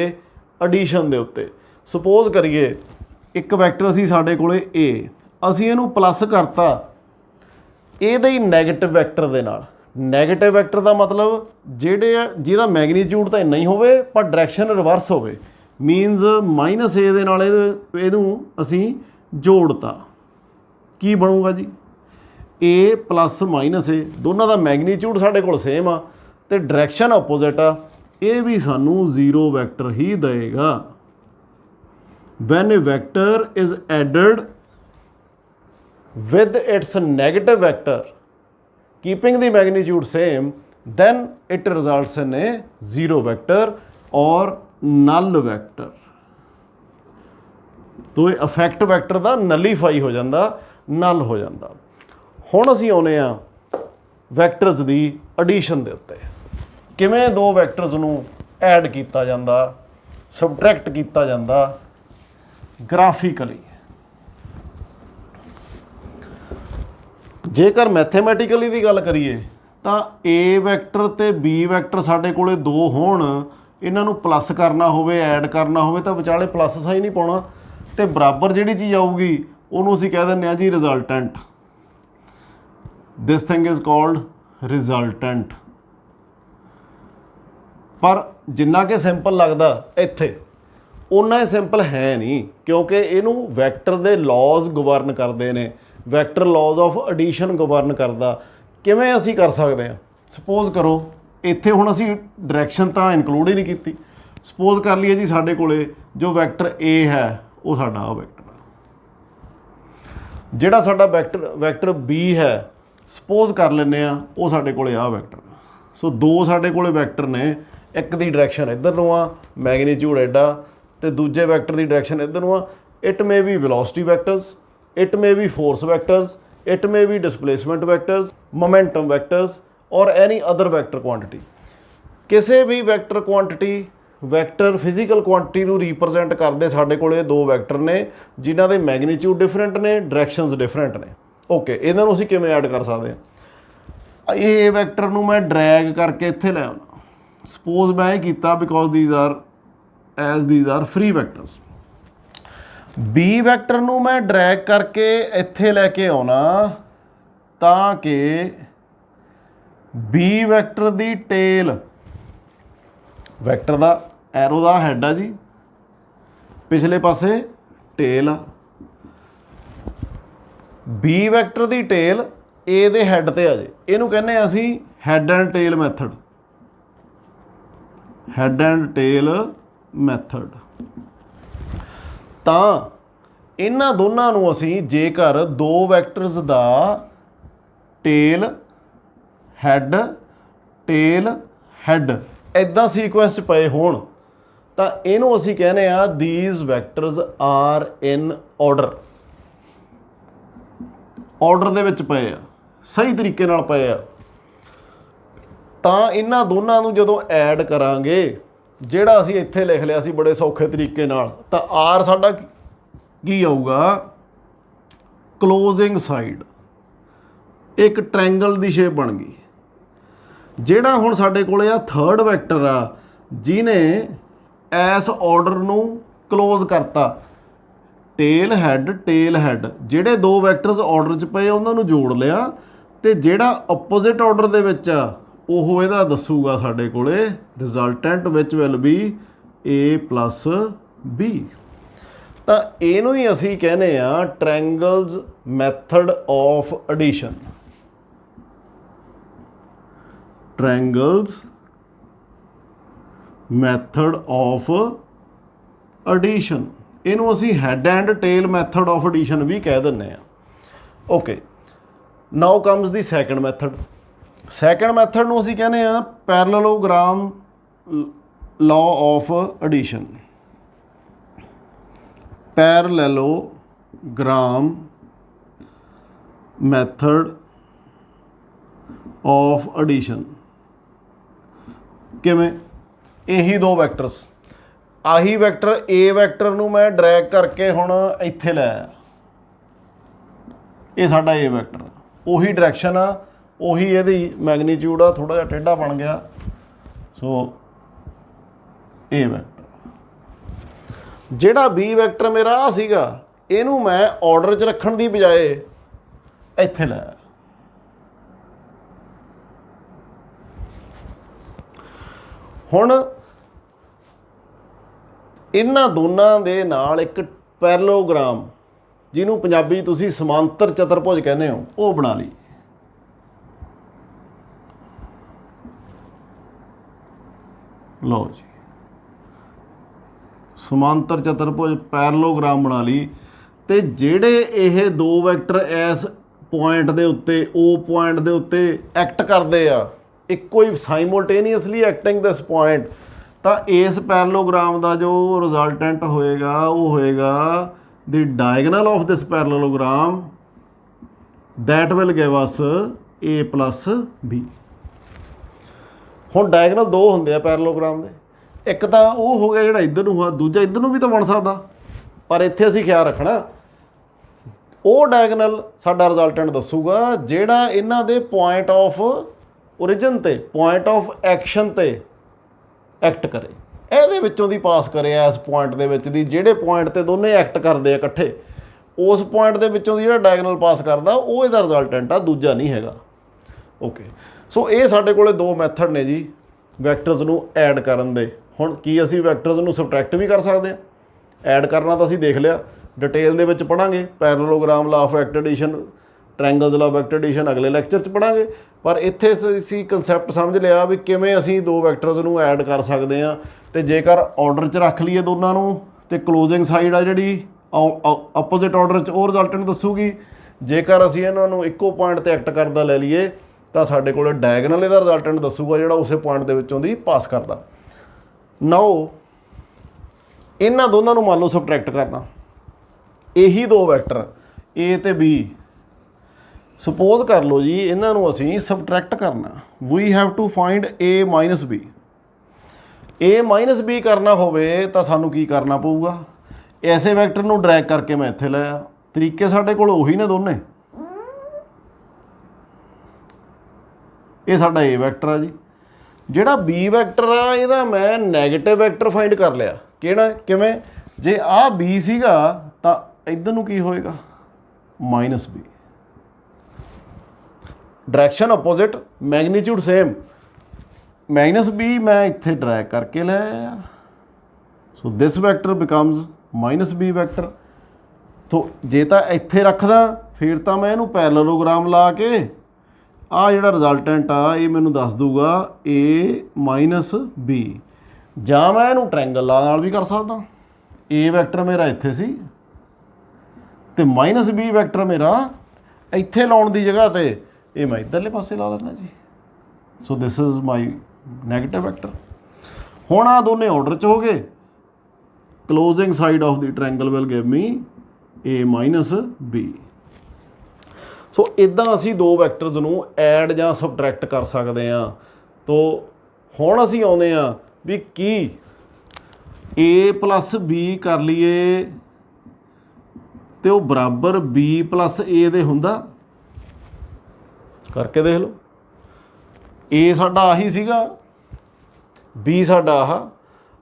एडिशन दे उत्ते। सपोज करिए एक वैक्टर सी साडे कोले A, असीं इहनूं प्लस करता ਇਹਦੇ ਹੀ ਨੈਗੇਟਿਵ ਵੈਕਟਰ ਦੇ ਨਾਲ। ਨੈਗੇਟਿਵ ਵੈਕਟਰ ਦਾ ਮਤਲਬ ਜਿਹਦਾ ਮੈਗਨੀਟਿਊਡ ਤਾਂ ਇੰਨਾ ਹੀ ਹੋਵੇ ਪਰ ਡਾਇਰੈਕਸ਼ਨ ਰਿਵਰਸ ਹੋਵੇ, ਮੀਨਸ -a ਦੇ ਨਾਲ ਇਹਨੂੰ ਅਸੀਂ ਜੋੜਤਾ, ਕੀ ਬਣੂਗਾ ਜੀ a प्लस -a, ਦੋਨਾਂ ਦਾ ਮੈਗਨੀਟਿਊਡ ਸਾਡੇ ਕੋਲ ਸੇਮ ਆ ਤੇ ਡਾਇਰੈਕਸ਼ਨ ਆਪੋਜ਼ਿਟ ਆ, ਇਹ ਵੀ ਸਾਨੂੰ 0 ਵੈਕਟਰ ਹੀ ਦੇਗਾ। When a vector is added with its negative vector keeping the magnitude same, then it results in a zero vector or null vector। तो ਇਹ ਅਫੈਕਟ ਵੈਕਟਰ ਦਾ ਨਲੀਫਾਈ ਹੋ ਜਾਂਦਾ, ਨਲ ਹੋ ਜਾਂਦਾ। ਹੁਣ ਅਸੀਂ ਆਉਂਦੇ ਆ ਵੈਕਟਰਸ ਦੀ ਐਡੀਸ਼ਨ ਦੇ ਉੱਤੇ। ਕਿਵੇਂ ਦੋ ਵੈਕਟਰਸ ਨੂੰ ਐਡ ਕੀਤਾ ਜਾਂਦਾ, ਸਬਟਰੈਕਟ ਕੀਤਾ ਜਾਂਦਾ ਗ੍ਰਾਫਿਕਲੀ। ਜੇਕਰ ਮੈਥੇਮੈਟਿਕਲੀ ਦੀ ਗੱਲ ਕਰੀਏ ਤਾਂ A ਵੈਕਟਰ ਤੇ B ਵੈਕਟਰ ਸਾਡੇ ਕੋਲੇ ਦੋ ਹੋਣ, ਇਹਨਾਂ ਨੂੰ ਪਲੱਸ ਕਰਨਾ ਹੋਵੇ, ਐਡ ਕਰਨਾ ਹੋਵੇ ਤਾਂ ਵਿਚਾਲੇ ਪਲੱਸ ਸਾਈਨ ਨਹੀਂ ਪਾਉਣਾ, ਤੇ ਬਰਾਬਰ ਜਿਹੜੀ ਚੀਜ਼ ਆਊਗੀ ਉਹਨੂੰ ਅਸੀਂ ਕਹਿ ਦਿੰਦੇ ਹਾਂ ਜੀ resultant. This thing is called resultant. ਪਰ ਜਿੰਨਾ ਕਿ ਸਿੰਪਲ ਲੱਗਦਾ ਇੱਥੇ ਓਨਾ ਹੀ ਸਿੰਪਲ ਹੈ ਨਹੀਂ, ਕਿਉਂਕਿ ਇਹਨੂੰ ਵੈਕਟਰ ਦੇ ਲੌਜ਼ ਗਵਰਨ ਕਰਦੇ ਨੇ। ਵੈਕਟਰ ਲੌਜ਼ ਆਫ ਐਡੀਸ਼ਨ ਗਵਰਨ ਕਰਦਾ। ਕਿਵੇਂ ਅਸੀਂ ਕਰ ਸਕਦੇ ਹਾਂ? ਸਪੋਜ਼ ਕਰੋ ਇੱਥੇ ਹੁਣ ਅਸੀਂ ਡਾਇਰੈਕਸ਼ਨ ਤਾਂ ਇਨਕਲੂਡ ਹੀ ਨਹੀਂ ਕੀਤੀ। ਸਪੋਜ਼ ਕਰ ਲਈਏ ਜੀ ਸਾਡੇ ਕੋਲੇ ਜੋ ਵੈਕਟਰ A ਹੈ ਉਹ ਸਾਡਾ ਆ ਵੈਕਟਰ ਆ, ਜਿਹੜਾ ਸਾਡਾ ਵੈਕਟਰ B ਹੈ ਸਪੋਜ਼ ਕਰ ਲੈਂਦੇ ਆ ਉਹ ਸਾਡੇ ਕੋਲੇ ਆ ਵੈਕਟਰ। ਸੋ ਦੋ ਸਾਡੇ ਕੋਲੇ ਵੈਕਟਰ ਨੇ, ਇੱਕ ਦੀ ਡਾਇਰੈਕਸ਼ਨ ਇੱਧਰ ਨੂੰ ਆ, ਮੈਗਨੀਟਿਊਡ ਐਡਾ, ਤੇ ਦੂਜੇ ਵੈਕਟਰ ਦੀ ਡਾਇਰੈਕਸ਼ਨ ਇੱਧਰ ਨੂੰ ਆ। It may be velocity vectors, it may be force vectors, it may be displacement vectors, momentum vectors ਔਰ ਐਨੀ ਅਦਰ ਵੈਕਟਰ ਕੁਆਂਟਿਟੀ। ਕਿਸੇ ਵੀ vector quantity, vector physical quantity ਨੂੰ ਰੀਪ੍ਰਜੈਂਟ ਕਰਦੇ ਸਾਡੇ ਕੋਲੇ ਦੋ ਵੈਕਟਰ ਨੇ ਜਿਨ੍ਹਾਂ ਦੇ ਮੈਗਨੀਟਿਊਡ ਡਿਫਰੈਂਟ ਨੇ, ਡਾਇਰੈਕਸ਼ਨਸ ਡਿਫਰੈਂਟ ਨੇ। ਓਕੇ, ਇਹਨਾਂ ਨੂੰ ਅਸੀਂ ਕਿਵੇਂ ਐਡ ਕਰ ਸਕਦੇ ਹਾਂ? ਇਹ ਵੈਕਟਰ ਨੂੰ ਮੈਂ ਡਰੈਗ ਕਰਕੇ ਇੱਥੇ ਲੈ ਆਉਣਾ। ਸਪੋਜ਼ ਮੈਂ ਇਹ ਕੀਤਾ because these are free vectors। B vector ਨੂੰ ਮੈਂ ਡਰੈਗ ਕਰਕੇ ਇੱਥੇ ਲੈ ਕੇ ਆਉਣਾ ਤਾਂ ਕਿ B ਵੈਕਟਰ ਦੀ ਟੇਲ, ਵੈਕਟਰ ਦਾ ਐਰੋ ਦਾ ਹੈਡ ਆ ਜੀ, ਪਿਛਲੇ ਪਾਸੇ ਟੇਲ ਆ। B vector the tail A ਦੇ ਹੈਡ ਤੇ ਆ ਜੇ, ਇਹਨੂੰ ਕਹਿੰਦੇ ਆ ਅਸੀਂ head and tail method. Head and tail method. ਤਾਂ ਇਹਨਾਂ ਦੋਨਾਂ ਨੂੰ ਅਸੀਂ ਜੇਕਰ ਦੋ ਵੈਕਟਰਸ ਦਾ ਟੇਲ ਹੈਡ ਇੱਦਾਂ ਸੀਕੁਐਂਸ 'ਚ ਪਏ ਹੋਣ ਤਾਂ ਇਹਨੂੰ ਅਸੀਂ ਕਹਿੰਦੇ ਆ these vectors are in order। Order ਦੇ ਵਿੱਚ ਪਏ ਆ, ਸਹੀ ਤਰੀਕੇ ਨਾਲ ਪਏ ਆ। ਤਾਂ ਇਹਨਾਂ ਦੋਨਾਂ ਨੂੰ ਜਦੋਂ ਐਡ ਕਰਾਂਗੇ, ਜਿਹੜਾ ਅਸੀਂ ਇੱਥੇ ਲਿਖ ਲਿਆ ਸੀ ਬੜੇ ਸੌਖੇ ਤਰੀਕੇ ਨਾਲ, ਤਾਂ ਆਰ ਸਾਡਾ ਕੀ ਆਊਗਾ? Closing side. ਇੱਕ ਟ੍ਰਾਇੰਗਲ ਦੀ ਸ਼ੇਪ ਬਣ ਗਈ। ਜਿਹੜਾ ਹੁਣ ਸਾਡੇ ਕੋਲੇ ਆ ਥਰਡ ਵੈਕਟਰ ਆ ਜਿਹਨੇ ਐਸ ਆਰਡਰ ਨੂੰ ਕਲੋਜ਼ ਕਰਤਾ, ਟੇਲ ਹੈਡ, ਜਿਹੜੇ ਦੋ ਵੈਕਟਰਸ ਆਰਡਰ 'ਚ ਪਏ ਉਹਨਾਂ ਨੂੰ ਜੋੜ ਲਿਆ, ਤੇ ਜਿਹੜਾ ਆਪੋਜ਼ਿਟ ਆਰਡਰ ਦੇ ਵਿੱਚ ਆ ਉਹ ਇਹਦਾ ਦੱਸੂਗਾ ਸਾਡੇ ਕੋਲੇ resultant which will be A plus B। ਤਾਂ ਇਹਨੂੰ ਹੀ ਅਸੀਂ ਕਹਿੰਦੇ ਆ triangles method of addition. Triangles method of addition, ਇਹਨੂੰ ਅਸੀਂ head and tail method of addition ਵੀ ਕਹਿ ਦਿੰਦੇ ਆ। Okay, now comes the second method. Second method ਨੂੰ ਅਸੀਂ ਕਹਿੰਦੇ ਆ parallelogram law of addition. Parallelogram method of addition. ਕਿਵੇਂ? ਇਹੀ ਦੋ ਵੈਕਟਰਸ, ਆਹੀ ਵੈਕਟਰ A ਵੈਕਟਰ ਨੂੰ ਮੈਂ ਡਰੈਗ ਕਰਕੇ ਹੁਣ ਇੱਥੇ ਲੈ ਆਇਆ। ਇਹ ਸਾਡਾ A ਵੈਕਟਰ, ਉਹੀ ਡਾਇਰੈਕਸ਼ਨ ਆ, ਉਹੀ ਇਹਦੀ ਮੈਗਨੀਟਿਊਡ ਆ, ਥੋੜਾ ਜਿਹਾ ਟੇਢਾ ਬਣ ਗਿਆ। ਸੋ A ਵੈਕਟਰ। ਜਿਹੜਾ B ਵੈਕਟਰ ਮੇਰਾ ਆ ਸੀਗਾ, ਇਹਨੂੰ ਮੈਂ ਆਰਡਰ 'ਚ ਰੱਖਣ ਦੀ ਬਜਾਏ ਇੱਥੇ ਲੈ ਆਇਆ। ਹੁਣ ਇਹਨਾਂ ਦੋਨਾਂ ਦੇ ਨਾਲ ਇੱਕ ਪੈਰਲਲੋਗ੍ਰਾਮ, ਜਿਹਨੂੰ ਪੰਜਾਬੀ ਤੁਸੀਂ ਸਮਾਂਤਰ ਚਤੁਰਭੁਜ ਕਹਿੰਦੇ ਹੋ, ਉਹ ਬਣਾ ਲਈ। ਲਓ ਜੀ, ਸਮਾਂਤਰ ਚਤੁਰਭੁਜ ਪੈਰਲਲੋਗ੍ਰਾਮ ਬਣਾ ਲਈ। ਤੇ ਜਿਹੜੇ ਇਹ ਦੋ ਵੈਕਟਰ ਇਸ ਪੁਆਇੰਟ ਦੇ ਉੱਤੇ, O ਪੁਆਇੰਟ ਦੇ ਉੱਤੇ ਐਕਟ ਕਰਦੇ ਆ, ਇੱਕੋ ਹੀ ਸਾਈਮultaneously ਐਕਟਿੰਗ ਦਿਸ ਪੁਆਇੰਟ, ਤਾਂ ਇਸ ਪੈਰਲੋਗ੍ਰਾਮ ਦਾ ਜੋ ਰਿਜ਼ਲਟੈਂਟ ਹੋਏਗਾ ਉਹ ਹੋਏਗਾ ਦੀ diagonal of this parallelogram that will give us a plus b। ਹੁਣ ਡਾਇਗਨਲ ਦੋ ਹੁੰਦੇ ਆ ਪੈਰਲੋਗ੍ਰਾਮ ਦੇ, ਇੱਕ ਤਾਂ ਉਹ ਹੋ ਗਿਆ ਜਿਹੜਾ ਇੱਧਰ ਨੂੰ ਹੋਇਆ, ਦੂਜਾ ਇੱਧਰ ਨੂੰ ਵੀ ਤਾਂ ਬਣ ਸਕਦਾ, ਪਰ ਇੱਥੇ ਅਸੀਂ ਖਿਆਲ ਰੱਖਣਾ ਉਹ ਡਾਇਗਨਲ ਸਾਡਾ ਰਿਜ਼ਲਟੈਂਟ ਦੱਸੂਗਾ ਜਿਹੜਾ ਇਹਨਾਂ ਦੇ ਪੁਆਇੰਟ ਆਫ ਓਰੀਜਨ ਤੇ ਪੁਆਇੰਟ ਆਫ ਐਕਸ਼ਨ ਤੇ ਐਕਟ ਕਰੇ, ਇਹਦੇ ਵਿੱਚੋਂ ਦੀ ਪਾਸ ਕਰੇ ਇਸ ਪੁਆਇੰਟ ਦੇ ਵਿੱਚ ਦੀ, ਜਿਹੜੇ ਪੁਆਇੰਟ ਤੇ ਦੋਨੇ ਐਕਟ ਕਰਦੇ ਆ ਇਕੱਠੇ, ਉਸ ਪੁਆਇੰਟ ਦੇ ਵਿੱਚੋਂ ਦੀ ਜਿਹੜਾ ਡਾਇਗਨਲ ਪਾਸ ਕਰਦਾ ਉਹ ਇਹਦਾ ਰਿਜ਼ਲਟੈਂਟ ਆ, ਦੂਜਾ ਨਹੀਂ ਹੈਗਾ। ਓਕੇ, ਸੋ ਇਹ ਸਾਡੇ ਕੋਲੇ ਦੋ ਮੈਥਡ ਨੇ ਜੀ ਵੈਕਟਰਸ ਨੂੰ ਐਡ ਕਰਨ ਦੇ। ਹੁਣ ਕੀ ਅਸੀਂ ਵੈਕਟਰਸ ਨੂੰ ਸਬਟਰੈਕਟ ਵੀ ਕਰ ਸਕਦੇ ਹਾਂ? ਐਡ ਕਰਨਾ ਤਾਂ ਅਸੀਂ ਦੇਖ ਲਿਆ, ਡਿਟੇਲ ਦੇ ਵਿੱਚ ਪੜ੍ਹਾਂਗੇ, parallelogram, law of vector addition, triangles law of vector addition ਅਗਲੇ ਲੈਕਚਰ 'ਚ ਪੜ੍ਹਾਂਗੇ। ਪਰ ਇੱਥੇ ਅਸੀਂ ਕੰਸੈਪਟ ਸਮਝ ਲਿਆ ਵੀ ਕਿਵੇਂ ਅਸੀਂ ਦੋ ਵੈਕਟਰਸ ਨੂੰ ਐਡ ਕਰ ਸਕਦੇ ਹਾਂ, ਅਤੇ ਜੇਕਰ ਆਰਡਰ 'ਚ ਰੱਖ ਲਈਏ ਦੋਨਾਂ ਨੂੰ ਅਤੇ ਕਲੋਜ਼ਿੰਗ ਸਾਈਡ ਆ ਜਿਹੜੀ ਆਪੋਜ਼ਿਟ ਆਰਡਰ 'ਚ ਉਹ ਰਿਜ਼ਲਟੈਂਟ ਦੱਸੂਗੀ। ਜੇਕਰ ਅਸੀਂ ਇਹਨਾਂ ਨੂੰ ਇੱਕੋ ਪੁਆਇੰਟ 'ਤੇ ਐਕਟ ਕਰਦਾ ਲੈ ਲਈਏ ਤਾਂ ਸਾਡੇ ਕੋਲ ਡਾਇਗਨਲ ਇਹਦਾ ਰਿਜ਼ਲਟੈਂਟ ਦੱਸੂਗਾ ਜਿਹੜਾ ਉਸੇ ਪੁਆਇੰਟ ਦੇ ਵਿੱਚੋਂ ਦੀ ਪਾਸ ਕਰਦਾ। ਨਾਓ ਇਹਨਾਂ ਦੋਨਾਂ ਨੂੰ ਮੰਨ ਲਓ ਸਬਟਰੈਕਟ ਕਰਨਾ, ਇਹੀ ਦੋ ਵੈਕਟਰ A ਅਤੇ B ਸਪੋਜ਼ ਕਰ ਲਓ ਜੀ, ਇਹਨਾਂ ਨੂੰ ਅਸੀਂ ਸਬਟਰੈਕਟ ਕਰਨਾ। We have to find A minus B। A minus B ਕਰਨਾ ਹੋਵੇ ਤਾਂ ਸਾਨੂੰ ਕੀ ਕਰਨਾ ਪਊਗਾ? ਐਸੇ ਵੈਕਟਰ ਨੂੰ ਡਰੈਗ ਕਰਕੇ ਮੈਂ ਇੱਥੇ ਲਾਇਆ, ਤਰੀਕੇ ਸਾਡੇ ਕੋਲ ਉਹੀ ਨੇ ਦੋਨੇ। ਇਹ ਸਾਡਾ A ਵੈਕਟਰ ਆ ਜੀ, ਜਿਹੜਾ B ਵੈਕਟਰ ਆ ਇਹਦਾ ਮੈਂ ਨੈਗੇਟਿਵ ਵੈਕਟਰ ਫਾਈਂਡ ਕਰ ਲਿਆ। ਕਿਵੇਂ? ਜੇ ਆਹ B ਸੀਗਾ ਤਾਂ ਇੱਧਰ ਨੂੰ ਕੀ ਹੋਏਗਾ? Minus B। Direction opposite, magnitude same. Minus B ਮੈਂ ਇੱਥੇ ਡਰੈਗ ਕਰਕੇ ਲੈ ਆਇਆ, so this vector becomes minus B vector. ਤੋ ਜੇ ਤਾਂ ਇੱਥੇ ਰੱਖਦਾ ਫਿਰ ਤਾਂ ਮੈਂ ਇਹਨੂੰ ਪੈਰਲੋਗ੍ਰਾਮ ਲਾ ਕੇ ਆਹ ਜਿਹੜਾ ਰਿਜ਼ਲਟੈਂਟ ਆ ਇਹ ਮੈਨੂੰ ਦੱਸ ਦੂਗਾ A ਮਾਈਨਸ B, ਜਾਂ ਮੈਂ ਇਹਨੂੰ ਟ੍ਰਾਇੰਗਲ ਨਾਲ ਵੀ ਕਰ ਸਕਦਾ। A ਵੈਕਟਰ ਮੇਰਾ ਇੱਥੇ ਸੀ ਅਤੇ ਮਾਈਨਸ B ਵੈਕਟਰ ਮੇਰਾ ਇੱਥੇ ਲਾਉਣ ਦੀ ਜਗ੍ਹਾ 'ਤੇ ਇਹ ਮੈਂ ਇੱਧਰਲੇ ਪਾਸੇ ਲਾ ਲੈਣਾ ਜੀ। So this is my negative vector. ਹੁਣ ਆਹ ਦੋਨੇ ਆਰਡਰ 'ਚ ਹੋ ਗਏ। Closing side of the triangle will give me A minus B। So ਇੱਦਾਂ ਅਸੀਂ ਦੋ ਵੈਕਟਰਸ ਨੂੰ ਐਡ ਜਾਂ ਸਬਟਰੈਕਟ ਕਰ ਸਕਦੇ ਹਾਂ। ਤੋ ਹੁਣ ਅਸੀਂ ਆਉਂਦੇ ਹਾਂ ਵੀ ਕੀ A ਪਲੱਸ B ਕਰ ਲਈਏ ਅਤੇ ਉਹ ਬਰਾਬਰ B ਪਲੱਸ A ਦੇ ਹੁੰਦਾ? ਕਰਕੇ ਦੇਖ ਲਓ। A ਸਾਡਾ ਆਹੀ ਸੀਗਾ, B ਸਾਡਾ ਆਹ,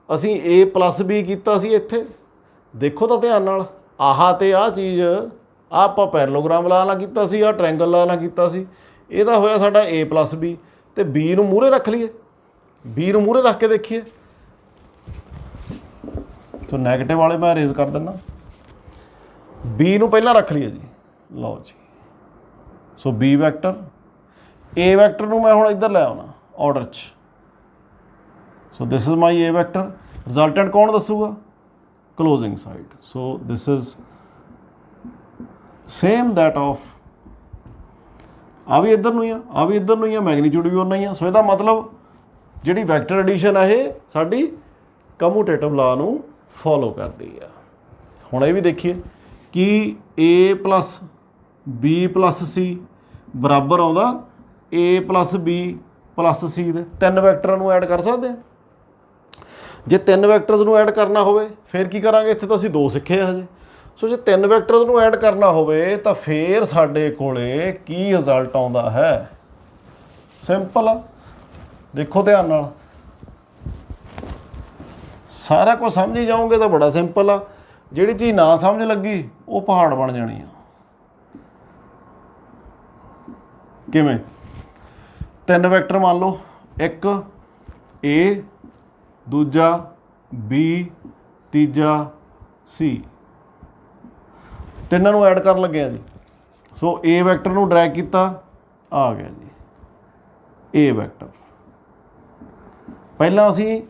ਅਸੀਂ A ਪਲੱਸ B ਕੀਤਾ ਸੀ ਇੱਥੇ। ਦੇਖੋ ਤਾਂ ਧਿਆਨ ਨਾਲ, ਆਹ ਅਤੇ ਆਹ ਚੀਜ਼ ਆਹ ਆਪਾਂ ਪੈਰਲੋਗ੍ਰਾਮ ਲਾ ਨਾਲ ਕੀਤਾ ਸੀ, ਆਹ ਟ੍ਰਾਇੰਗਲ ਲਾ ਨਾਲ ਕੀਤਾ ਸੀ। ਇਹਦਾ ਹੋਇਆ ਸਾਡਾ A ਪਲੱਸ B, ਅਤੇ B ਨੂੰ ਮੂਹਰੇ ਰੱਖ ਲਈਏ। B ਨੂੰ ਮੂਹਰੇ ਰੱਖ ਕੇ ਦੇਖੀਏ, ਸੋ ਨੈਗੇਟਿਵ ਵਾਲੇ ਮੈਂ ਅਰੇਜ਼ ਕਰ ਦਿੰਦਾ। B ਨੂੰ ਪਹਿਲਾਂ ਰੱਖ ਲਈਏ ਜੀ, ਲਓ ਜੀ। So B vector, A vector ਨੂੰ ਮੈਂ ਹੁਣ ਇੱਧਰ ਲੈ ਆਉਣਾ ਆਰਡਰ 'ਚ। So this is my A vector. Resultant ਕੌਣ ਦੱਸੂਗਾ? Closing side. So this is same that of, ਆ ਵੀ ਇੱਧਰ ਨੂੰ ਹੀ ਆ, ਆ ਵੀ ਇੱਧਰ ਨੂੰ ਹੀ ਆ, ਮੈਗਨੀਚਿਊਡ ਵੀ ਉਨਾ ਹੀ ਆ। ਸੋ ਇਹਦਾ ਮਤਲਬ ਜਿਹੜੀ ਵੈਕਟਰ ਐਡੀਸ਼ਨ ਆ ਇਹ ਸਾਡੀ ਕਮੂਟੇਟਿਵ ਲਾ ਨੂੰ ਫੋਲੋ ਕਰਦੀ ਆ। ਹੁਣ ਇਹ ਵੀ ਦੇਖੀਏ ਕਿ A plus B plus C ਬਰਾਬਰ ਆਉਂਦਾ A plus B plus C ਦੇ। ਤਿੰਨ ਵੈਕਟਰਾਂ ਨੂੰ ਐਡ ਕਰ ਸਕਦੇ ਹਾਂ। ਜੇ ਤਿੰਨ ਵੈਕਟਰਸ ਨੂੰ ਐਡ ਕਰਨਾ ਹੋਵੇ ਫਿਰ ਕੀ ਕਰਾਂਗੇ? ਇੱਥੇ ਤਾਂ ਅਸੀਂ ਦੋ ਸਿੱਖੇ ਆ ਹਜੇ। ਸੋ ਜੇ ਤਿੰਨ ਵੈਕਟਰਸ ਨੂੰ ਐਡ ਕਰਨਾ ਹੋਵੇ ਤਾਂ ਫਿਰ ਸਾਡੇ ਕੋਲੇ ਕੀ ਰਿਜ਼ਲਟ ਆਉਂਦਾ ਹੈ? ਸਿੰਪਲ ਆ, ਦੇਖੋ ਧਿਆਨ ਨਾਲ, ਸਾਰਾ ਕੁਝ ਸਮਝ ਹੀ ਜਾਓਗੇ ਤਾਂ ਬੜਾ ਸਿੰਪਲ ਆ। ਜਿਹੜੀ ਚੀਜ਼ ਨਾ ਸਮਝ ਲੱਗੀ ਉਹ ਪਹਾੜ ਬਣ ਜਾਣੀ ਆ। ਕਿਵੇਂ? ਤਿੰਨ ਵੈਕਟਰ ਮੰਨ ਲਓ, ਇੱਕ A, ਦੂਜਾ B, ਤੀਜਾ C। ਤਿੰਨਾਂ ਨੂੰ ਐਡ ਕਰਨ ਲੱਗੇ ਆ ਜੀ। ਸੋ A ਵੈਕਟਰ ਨੂੰ ਡਰੈਗ ਕੀਤਾ, ਆ ਗਿਆ ਜੀ A ਵੈਕਟਰ। ਪਹਿਲਾਂ ਅਸੀਂ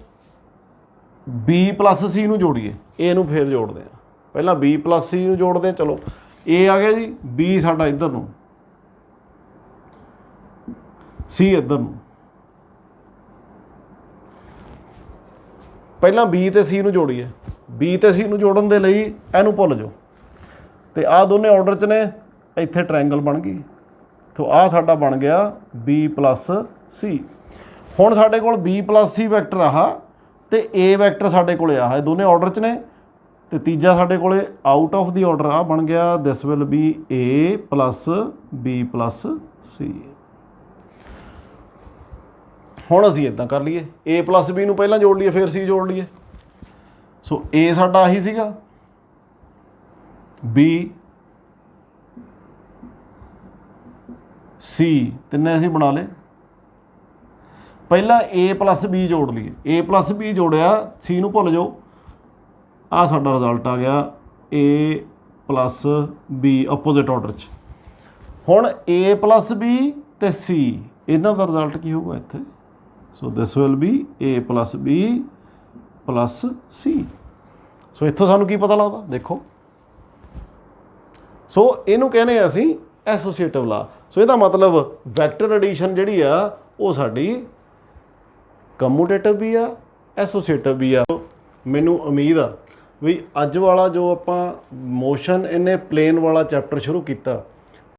B ਪਲੱਸ C ਨੂੰ ਜੋੜੀਏ, A ਨੂੰ ਫਿਰ ਜੋੜਦੇ ਹਾਂ। ਪਹਿਲਾਂ B ਪਲੱਸ C ਨੂੰ ਜੋੜਦੇ ਹਾਂ। ਚਲੋ A ਆ ਗਿਆ ਜੀ, B ਸਾਡਾ ਇੱਧਰ ਨੂੰ, C ਇੱਧਰ ਨੂੰ। ਪਹਿਲਾਂ B ਤੇ C ਨੂੰ ਜੋੜੀਏ। B ਤੇ C ਨੂੰ ਜੋੜਨ ਦੇ ਲਈ ਇਹਨੂੰ ਭੁੱਲ ਜਾਓ ਤੇ ਆਹ ਦੋਨੇ ਆਰਡਰ 'ਚ ਨੇ, ਇੱਥੇ ਟ੍ਰਾਇੰਗਲ ਬਣ ਗਈ। ਸੋ ਆਹ ਸਾਡਾ ਬਣ ਗਿਆ B + C। ਹੁਣ ਸਾਡੇ ਕੋਲ B + C ਵੈਕਟਰ ਆਹ ਤੇ A ਵੈਕਟਰ ਸਾਡੇ ਕੋਲ ਆਹ, ਇਹ ਦੋਨੇ ਆਰਡਰ 'ਚ ਨੇ। ਤੇ ਤੀਜਾ ਸਾਡੇ ਕੋਲੇ ਆਊਟ ਆਫ ਦੀ ਆਰਡਰ ਆ ਬਣ ਗਿਆ, ਦਿਸ will be A + B + C। ਹੁਣ ਅਸੀਂ ਇਦਾਂ ਕਰ ਲਈਏ, A + B ਨੂੰ ਪਹਿਲਾਂ ਜੋੜ ਲਈਏ ਫਿਰ C ਜੋੜ ਲਈਏ। ਸੋ A ਸਾਡਾ ਆਹੀ ਸੀਗਾ, B C ਤਿੰਨੇ ਅਸੀਂ ਬਣਾ ਲਏ। ਪਹਿਲਾਂ A + B ਜੋੜ ਲਈਏ, A + B ਜੋੜਿਆ, C ਨੂੰ ਭੁੱਲ ਜਾਓ। ਆਹ ਸਾਡਾ ਰਿਜ਼ਲਟ ਆ ਗਿਆ A + B ਆਪੋਜ਼ਿਟ ਆਰਡਰ 'ਚ। ਹੁਣ A + B ਤੇ C ਇਹਨਾਂ ਦਾ ਰਿਜ਼ਲਟ ਕੀ ਹੋਊਗਾ ਇੱਥੇ? So this will be A + B + C। So ਇੱਥੋਂ ਸਾਨੂੰ ਕੀ ਪਤਾ ਲੱਗਦਾ ਦੇਖੋ। ਸੋ ਇਹਨੂੰ ਕਹਿੰਦੇ ਆ ਅਸੀਂ ਐਸੋਸੀਏਟਿਵ ਲਾ। ਸੋ ਇਹਦਾ ਮਤਲਬ ਵੈਕਟਰ ਐਡੀਸ਼ਨ ਜਿਹੜੀ ਆ ਉਹ ਸਾਡੀ ਕਮਿਊਟੇਟਿਵ ਵੀ ਆ, ਐਸੋਸੀਏਟਿਵ ਵੀ ਆ। ਮੈਨੂੰ ਉਮੀਦ ਆ ਵੀ ਅੱਜ ਵਾਲਾ ਜੋ ਆਪਾਂ ਮੋਸ਼ਨ ਇਹਨੇ ਪਲੇਨ ਵਾਲਾ ਚੈਪਟਰ ਸ਼ੁਰੂ ਕੀਤਾ